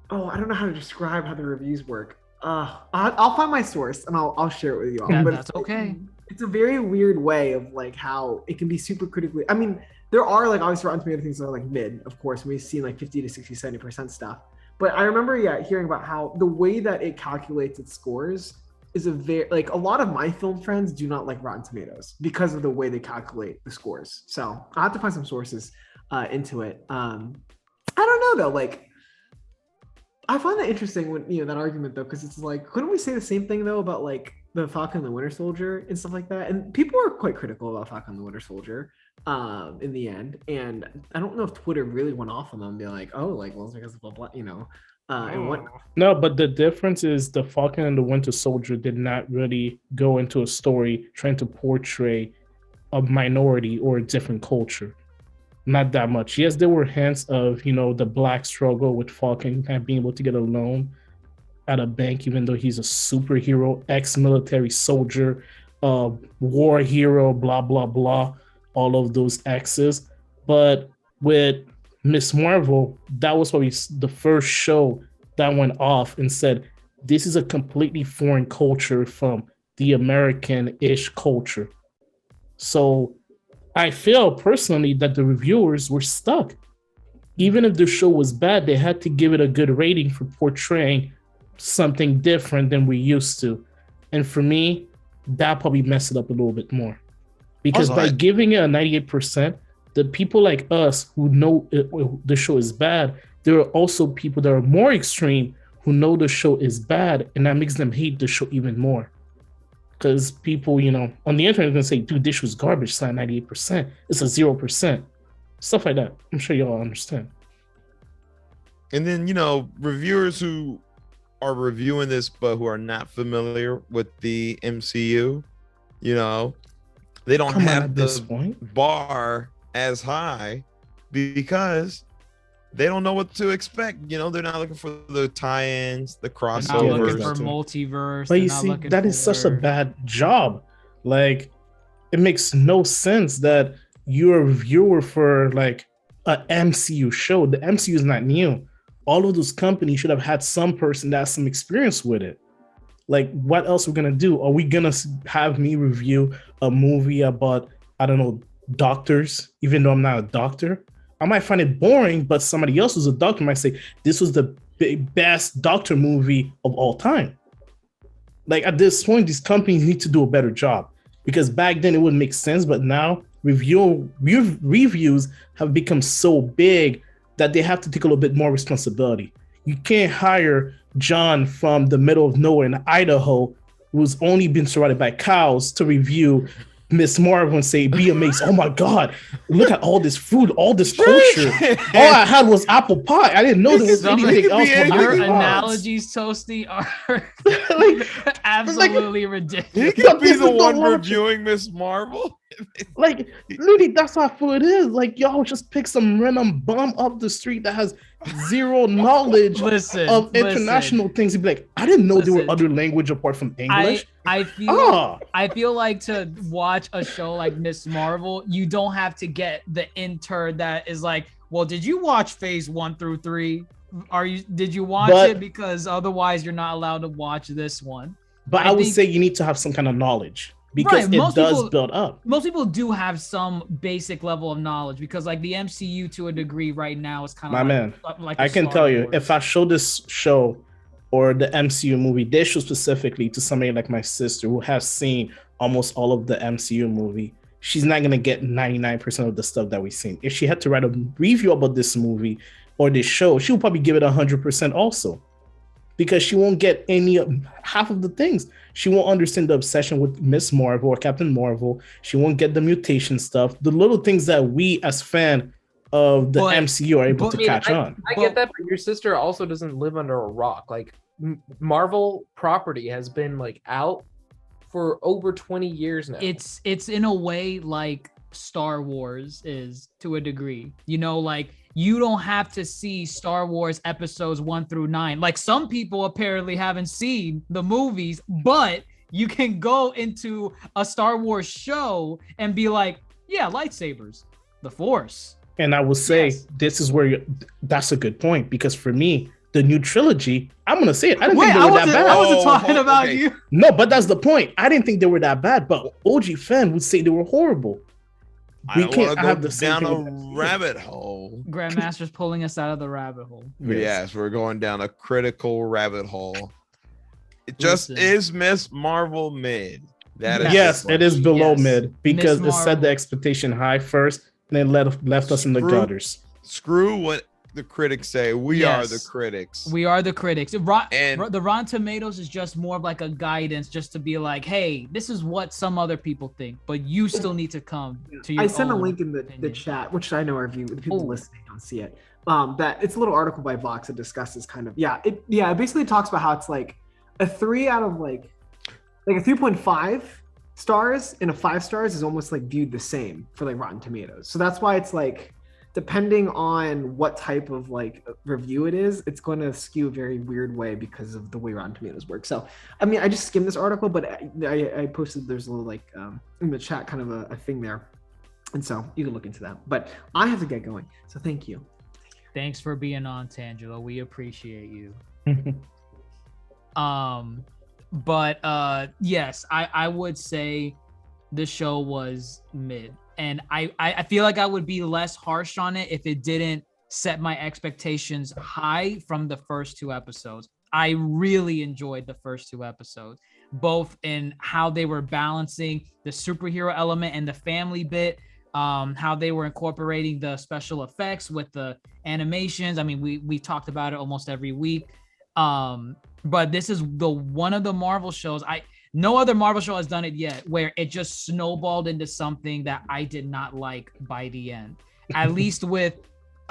I don't know how to describe how the reviews work. I'll find my source and I'll share it with you all. Yeah, but that's okay. It's a very weird way of like how it can be super critically. I mean, there are like obviously Rotten Tomato things that are like mid, of course, we've seen like 50 to 60, 70% stuff. But I remember, hearing about how the way that it calculates its scores is a very, like, a lot of my film friends do not like Rotten Tomatoes because of the way they calculate the scores. So I'll have to find some sources into it. I don't know though, like, I find that interesting when, that argument though, because it's like, couldn't we say the same thing though about like the Falcon and the Winter Soldier and stuff like that? And people are quite critical about Falcon and the Winter Soldier in the end. And I don't know if Twitter really went off on them and be like, oh, like, well, it's because of blah, blah, and what. No, but the difference is the Falcon and the Winter Soldier did not really go into a story trying to portray a minority or a different culture. Not that much. Yes, there were hints of, the black struggle with Falcon kind of being able to get a loan at a bank, even though he's a superhero, ex-military soldier, war hero, blah, blah, blah, all of those X's. But with Miss Marvel, that was probably the first show that went off and said, this is a completely foreign culture from the American-ish culture. So I feel personally that the reviewers were stuck. Even if the show was bad, they had to give it a good rating for portraying something different than we're used to. And for me, that probably messed it up a little bit more. Because by giving it a 98%, the people like us who know the show is bad, there are also people that are more extreme who know the show is bad, and that makes them hate the show even more. Because people, on the internet are going to say, dude, this was garbage, it's not 98%, it's a 0%. Stuff like that. I'm sure y'all understand. And then, reviewers who are reviewing this, but who are not familiar with the MCU, they don't have the bar as high because they don't know what to expect. They're not looking for the tie-ins, the crossovers. They're not looking for multiverse. But you see, that is such a bad job. Like, it makes no sense that you're a reviewer for like a MCU show. The MCU is not new. All of those companies should have had some person that has some experience with it. Like, what else are we gonna do? Are we gonna have me review a movie about, I don't know, doctors, even though I'm not a doctor? I might find it boring, but somebody else who's a doctor might say, this was the best doctor movie of all time. Like, at this point, these companies need to do a better job, because back then it wouldn't make sense, but now reviews have become so big that they have to take a little bit more responsibility. You can't hire John from the middle of nowhere in Idaho, who's only been surrounded by cows, to review Miss Marvel and say, be amazed. Oh my God, look at all this food, all this culture. All I had was apple pie. I didn't know there was anything else. Your analogies, Toasty, are absolutely ridiculous. He could be the one reviewing Miss Marvel. Like, literally, that's how food is. Like, y'all just pick some random bum up the street that has zero knowledge of international things. You'd be like, I didn't know there were other language apart from English. I feel like to watch a show like Miss Marvel, you don't have to get the intern that is like, well, did you watch phase 1 through 3? Did you watch it? Because otherwise you're not allowed to watch this one. But I would say you need to have some kind of knowledge. because Right, it most does people- build up. Most people do have some basic level of knowledge because like the MCU to a degree right now is kind of My man, like I a can Star tell you, Wars. if I show this show or the MCU movie, they show specifically to somebody like my sister who has seen almost all of the MCU movie, she's not gonna get 99% of the stuff that we've seen. If she had to write a review about this movie or this show, she'll probably give it 100% also, because she won't get half of the things. She won't understand the obsession with Miss Marvel or Captain Marvel. She won't get the mutation stuff, the little things that we as fan of the But- MCU are able but- to I mean, catch on. I get that, but your sister also doesn't live under a rock. Like Marvel property has been like out for over 20 years now. It's in a way like Star Wars is to a degree. You know, like you don't have to see Star Wars episodes 1 through 9. Like some people apparently haven't seen the movies, but you can go into a Star Wars show and be like, yeah, lightsabers, the Force. And I will say, Yes. this is where that's a good point, because for me, the new trilogy, I'm gonna say it. I didn't Wait, think they I were that wasn't, bad. I wasn't talking Oh, about okay. you. No, but that's the point. I didn't think they were that bad, but OG fan would say they were horrible. I don't want to have go the same down thing a with MCU. rabbit hole. Grandmaster's pulling us out of the rabbit hole. Yes, we're going down a critical rabbit hole. It just Listen. is Miss Marvel mid. That is Yes, the it is question. below Yes. mid because Miss it set Marvel. the expectation high first, and then left us in the Screw- gutters. Screw what the critics say. We are the Yes. critics. We are the critics. And- The Rotten Tomatoes is just more of like a guidance, just to be like, hey, this is what some other people think, but you still need to come to your I sent a own link in the opinion. chat, which I know our the people Oh. listening don't see it. That it's a little article by Vox that discusses kind of it basically talks about how it's like a 3 out of like a 3.5 stars and a 5 stars is almost like viewed the same for like Rotten Tomatoes. So that's why it's like depending on what type of like review it is, it's going to skew a very weird way because of the way Rotten Tomatoes work. So I mean, I just skimmed this article, but I posted there's a little like in the chat kind of a thing there, and so you can look into that. But I have to get going, so thank you. Thanks for being on, Tangelo. We appreciate you. But yes, I would say the show was mid, and I feel like I would be less harsh on it if it didn't set my expectations high from the first 2 episodes. I really enjoyed the first 2 episodes, both in how they were balancing the superhero element and the family bit, how they were incorporating the special effects with the animations. I mean, we talked about it almost every week. But this is one of the Marvel shows, no other Marvel show has done it yet, where it just snowballed into something that I did not like by the end. At least with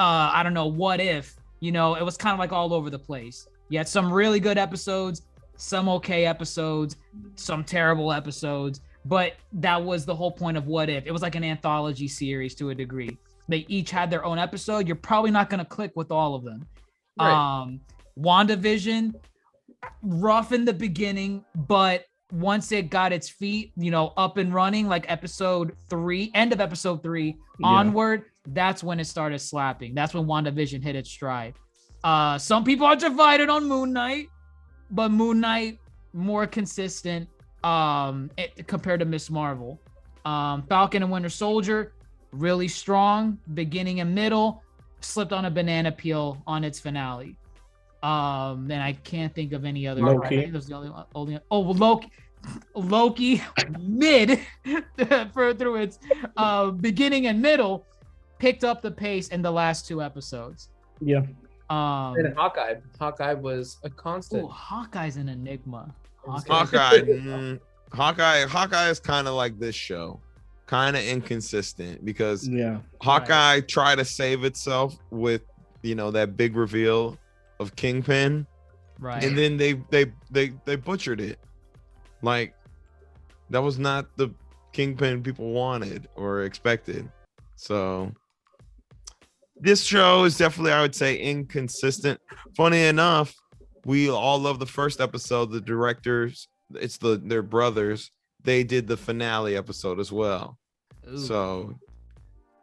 I don't know, What If, it was kind of like all over the place. You had some really good episodes, some okay episodes, some terrible episodes, but that was the whole point of What If. It was like an anthology series to a degree. They each had their own episode. You're probably not going to click with all of them. Right. WandaVision, rough in the beginning, but once it got its feet, up and running, like episode 3, end of episode 3 onward, that's when it started slapping. That's when WandaVision hit its stride. Some people are divided on Moon Knight, but Moon Knight more consistent compared to Miss Marvel. Falcon and Winter Soldier, really strong, beginning and middle, slipped on a banana peel on its finale. And I can't think of any other. Loki. I think that's the only Loki mid through its beginning and middle, picked up the pace in the last 2 episodes. Yeah. And Hawkeye was a constant. Hawkeye's an enigma. Hawkeye is kind of like this show, kind of inconsistent because Yeah. Hawkeye tried to save itself with that big reveal of Kingpin, Right. and then they butchered it. Like that was not the Kingpin people wanted or expected. So this show is definitely, I would say, inconsistent. Funny enough, we all love the first episode. The directors, their brothers, they did the finale episode as well. Ooh. So,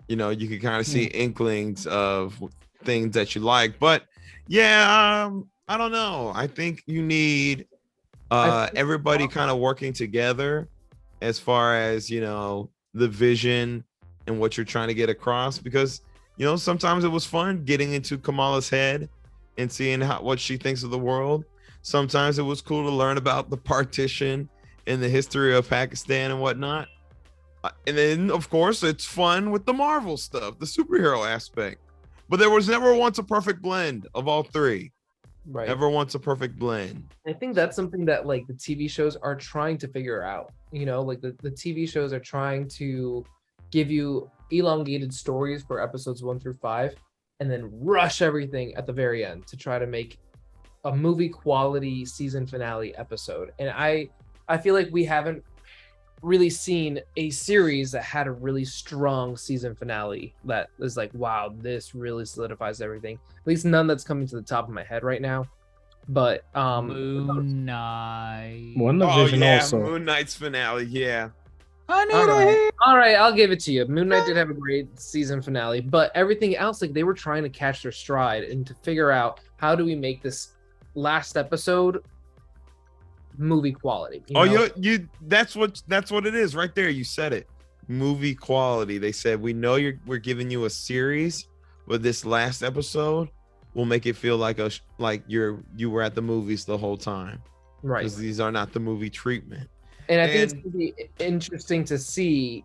you can kind of see inklings of things that you like. But yeah, I don't know. I think you need everybody kind of working together as far as, you know, the vision and what you're trying to get across, because, you know, sometimes it was fun getting into Kamala's head and seeing what she thinks of the world. Sometimes it was cool to learn about the partition and the history of Pakistan and whatnot. And then, of course, it's fun with the Marvel stuff, the superhero aspect. But there was never once a perfect blend of all three. Right. Never once a perfect blend. I think that's something that like the TV shows are trying to figure out. You know, like the TV shows are trying to give you elongated stories for episodes 1 through 5 and then rush everything at the very end to try to make a movie quality season finale episode. And I feel like we haven't really seen a series that had a really strong season finale that is like, wow, this really solidifies everything. At least none that's coming to the top of my head right now. But Moon Knight. Also. Moon Knight's finale. Yeah. I need all right, I'll give it to you. Moon Knight did have a great season finale, but everything else, like they were trying to catch their stride and to figure out how do we make this last episode movie quality. You that's what it is right there. You said it. Movie quality. They said, we know we're giving you a series, but this last episode will make it feel like you were at the movies the whole time. Right. Because these are not the movie treatment. And I think it's gonna be interesting to see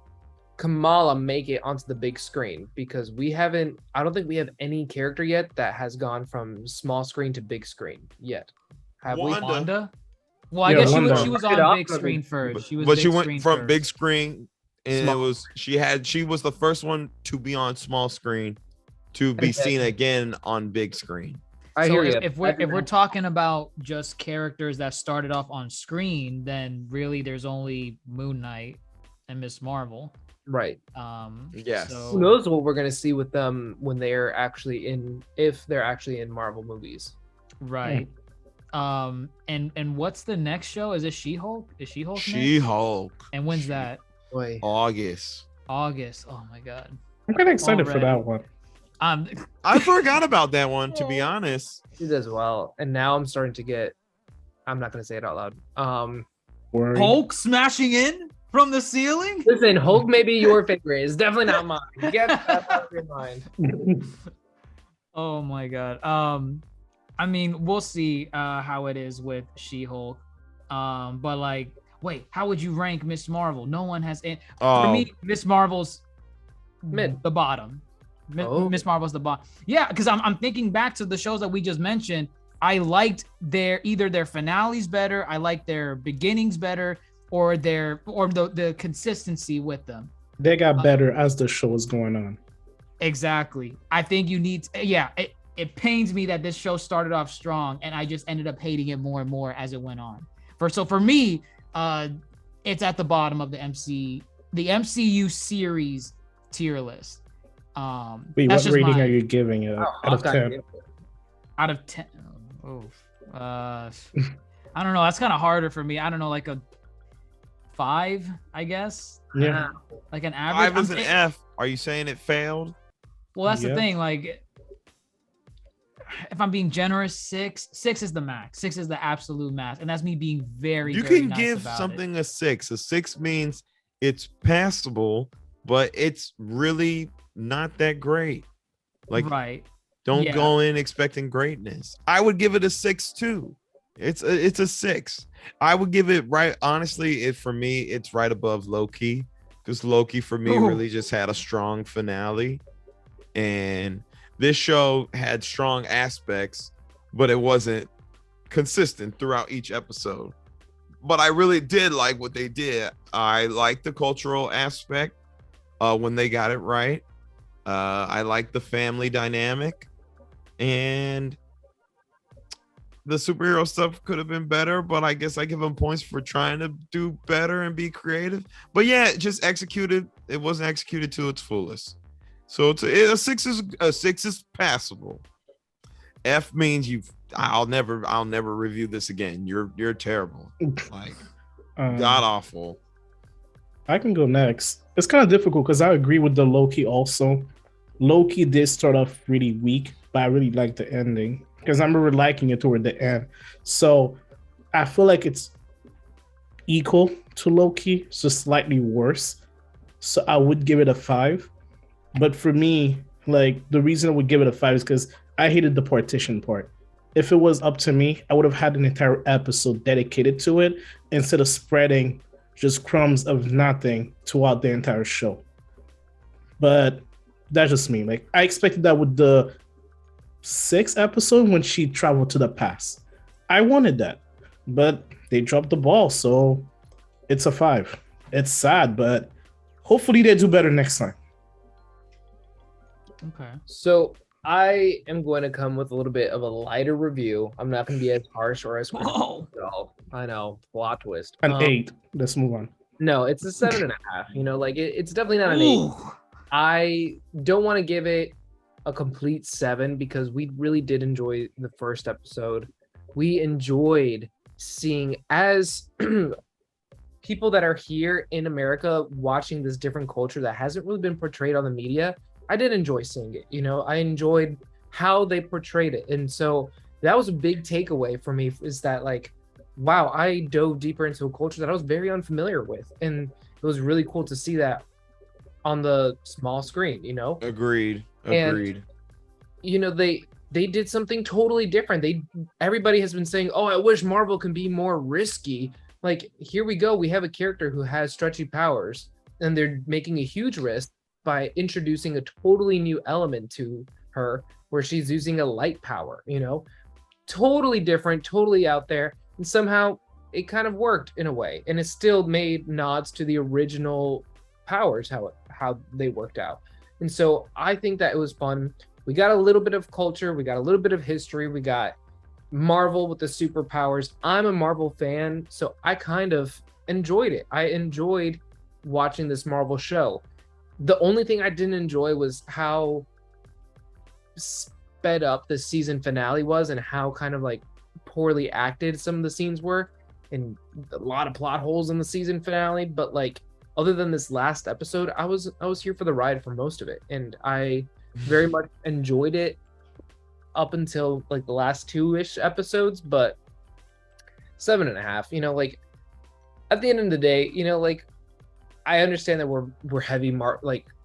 Kamala make it onto the big screen, because I don't think we have any character yet that has gone from small screen to big screen yet. Have we? Wanda? Well, I guess Wanda. she was on big screen first. She went from big screen, and she was the first one to be on small screen to be seen again on big screen. I hear you. If we're talking about just characters that started off on screen, then really there's only Moon Knight and Miss Marvel. Right. Yes. So, who knows what we're gonna see with them when they're actually if they're actually in Marvel movies. right. And what's the next show? Is it She-Hulk? Is She-Hulk? She-Hulk. And when's that? Boy. August. Oh my god. I'm kind of excited for that one. I forgot about that one, to be honest. She does well, and now I'm starting to get. I'm not gonna say it out loud. Hulk smashing in from the ceiling. Listen, Hulk may be your favorite. It's definitely not mine. Get that out of your mind. Oh my god. I mean, we'll see how it is with She-Hulk. But like, wait, how would you rank Miss Marvel? No one has for me, Miss Marvel's mid, the bottom. Miss Marvel's the bottom. Yeah, because I'm thinking back to the shows that we just mentioned. I liked either their finales better, I liked their beginnings better, or the consistency with them. They got better as the show was going on. Exactly. I think you need it pains me that this show started off strong and I just ended up hating it more and more as it went on. For me, it's at the bottom of the MCU series tier list. Wait, what rating are you giving it out of 10? Out of 10. I don't know. That's kind of harder for me. I don't know, like a 5, I guess. Yeah. Like an average. 5 is an F. Are you saying it failed? Well, that's the thing. Like, if I'm being generous, 6 is the max. 6 is the absolute max, and that's me being very. You very can nice give about something it. a 6. A 6 means it's passable, but it's really not that great. Like, right. Don't go in expecting greatness. I would give it a 6 too. It's a 6. I would give it honestly, for me, it's right above Loki, because Loki for me really just had a strong finale, and this show had strong aspects, but it wasn't consistent throughout each episode. But I really did like what they did. I liked the cultural aspect when they got it right. I like the family dynamic, and the superhero stuff could have been better, but I guess I give them points for trying to do better and be creative. But yeah, it just executed. It wasn't executed to its fullest. So a 6 is passable. F means I'll never review this again. You're terrible. Like god awful. I can go next. It's kind of difficult because I agree with the Loki also. Loki did start off really weak, but I really liked the ending because I remember liking it toward the end. So I feel like it's equal to Loki, so slightly worse. So I would give it a 5. But for me, like the reason I would give it a 5 is because I hated the partition part. If it was up to me, I would have had an entire episode dedicated to it instead of spreading just crumbs of nothing throughout the entire show. But that's just me. Like I expected that with the 6th episode when she traveled to the past. I wanted that, but they dropped the ball, so it's a 5. It's sad, but hopefully they do better next time. Okay. So I am going to come with a little bit of a lighter review. I'm not going to be as harsh or as Whoa. critical. I know, plot twist. An 8. Let's move on. No, it's a 7.5. You know, like it's definitely not an 8. Ooh. I don't want to give it a complete 7 because we really did enjoy the first episode. We enjoyed seeing as people that are here in America watching this different culture that hasn't really been portrayed on the media. I did enjoy seeing it. You know, I enjoyed how they portrayed it. And so that was a big takeaway for me, is that like, wow, I dove deeper into a culture that I was very unfamiliar with. And it was really cool to see that on the small screen, you know? Agreed. And, you know, they did something totally different. Everybody has been saying, oh, I wish Marvel can be more risky. Like, here we go. We have a character who has stretchy powers, and they're making a huge risk by introducing a totally new element to her where she's using a light power, you know? Totally different, totally out there. And somehow it kind of worked in a way. And it still made nods to the original powers, how they worked out. And so I think that it was fun. We got a little bit of culture, we got a little bit of history, we got Marvel with the superpowers. I'm a Marvel fan, so I kind of enjoyed it. I enjoyed watching this Marvel show. The only thing I didn't enjoy was how sped up the season finale was and how kind of like poorly acted some of the scenes were, and a lot of plot holes in the season finale. But like, other than this last episode, I was here for the ride for most of it, and I very much enjoyed it up until like the last 2-ish episodes. But 7.5, you know, like at the end of the day, you know, like I understand that we're heavy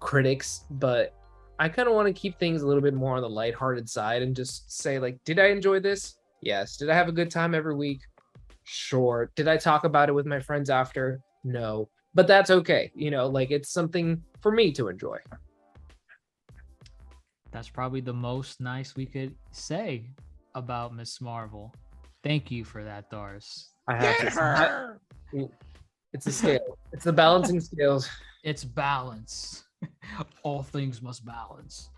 critics, but I kind of want to keep things a little bit more on the lighthearted side and just say, like, did I enjoy this? Yes. Did I have a good time every week? Sure. Did I talk about it with my friends after? No. But that's okay. You know, like it's something for me to enjoy. That's probably the most nice we could say about Miss Marvel. Thank you for that, Darce. I have to. It's a scale. It's the balancing scales. It's balance. All things must balance.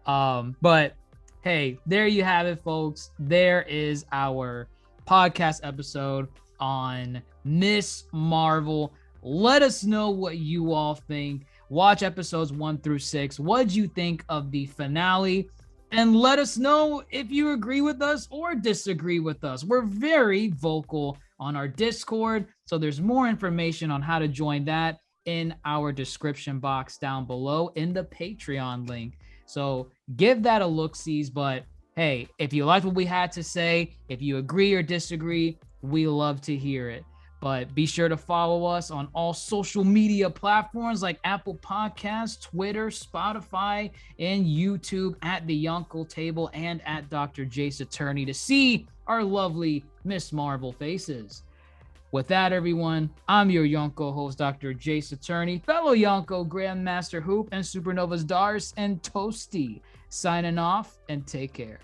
But hey, there you have it, folks. There is our podcast episode on Miss Marvel. Let us know what you all think. Watch episodes 1 through 6. What'd you think of the finale? And let us know if you agree with us or disagree with us. We're very vocal on our Discord, so there's more information on how to join that in our description box down below in the Patreon link. So give that a look-sees. But hey, if you like what we had to say, if you agree or disagree, we love to hear it. But be sure to follow us on all social media platforms like Apple Podcasts, Twitter, Spotify, and YouTube at the Yonkō Table and at DrJaceAttorney to see our lovely Miss Marvel faces. With that, everyone, I'm your Yonkō host, DrJaceAttorney, fellow Yonkō GrandMasterHoop and Supernovas Darce and Toasty, signing off and take care.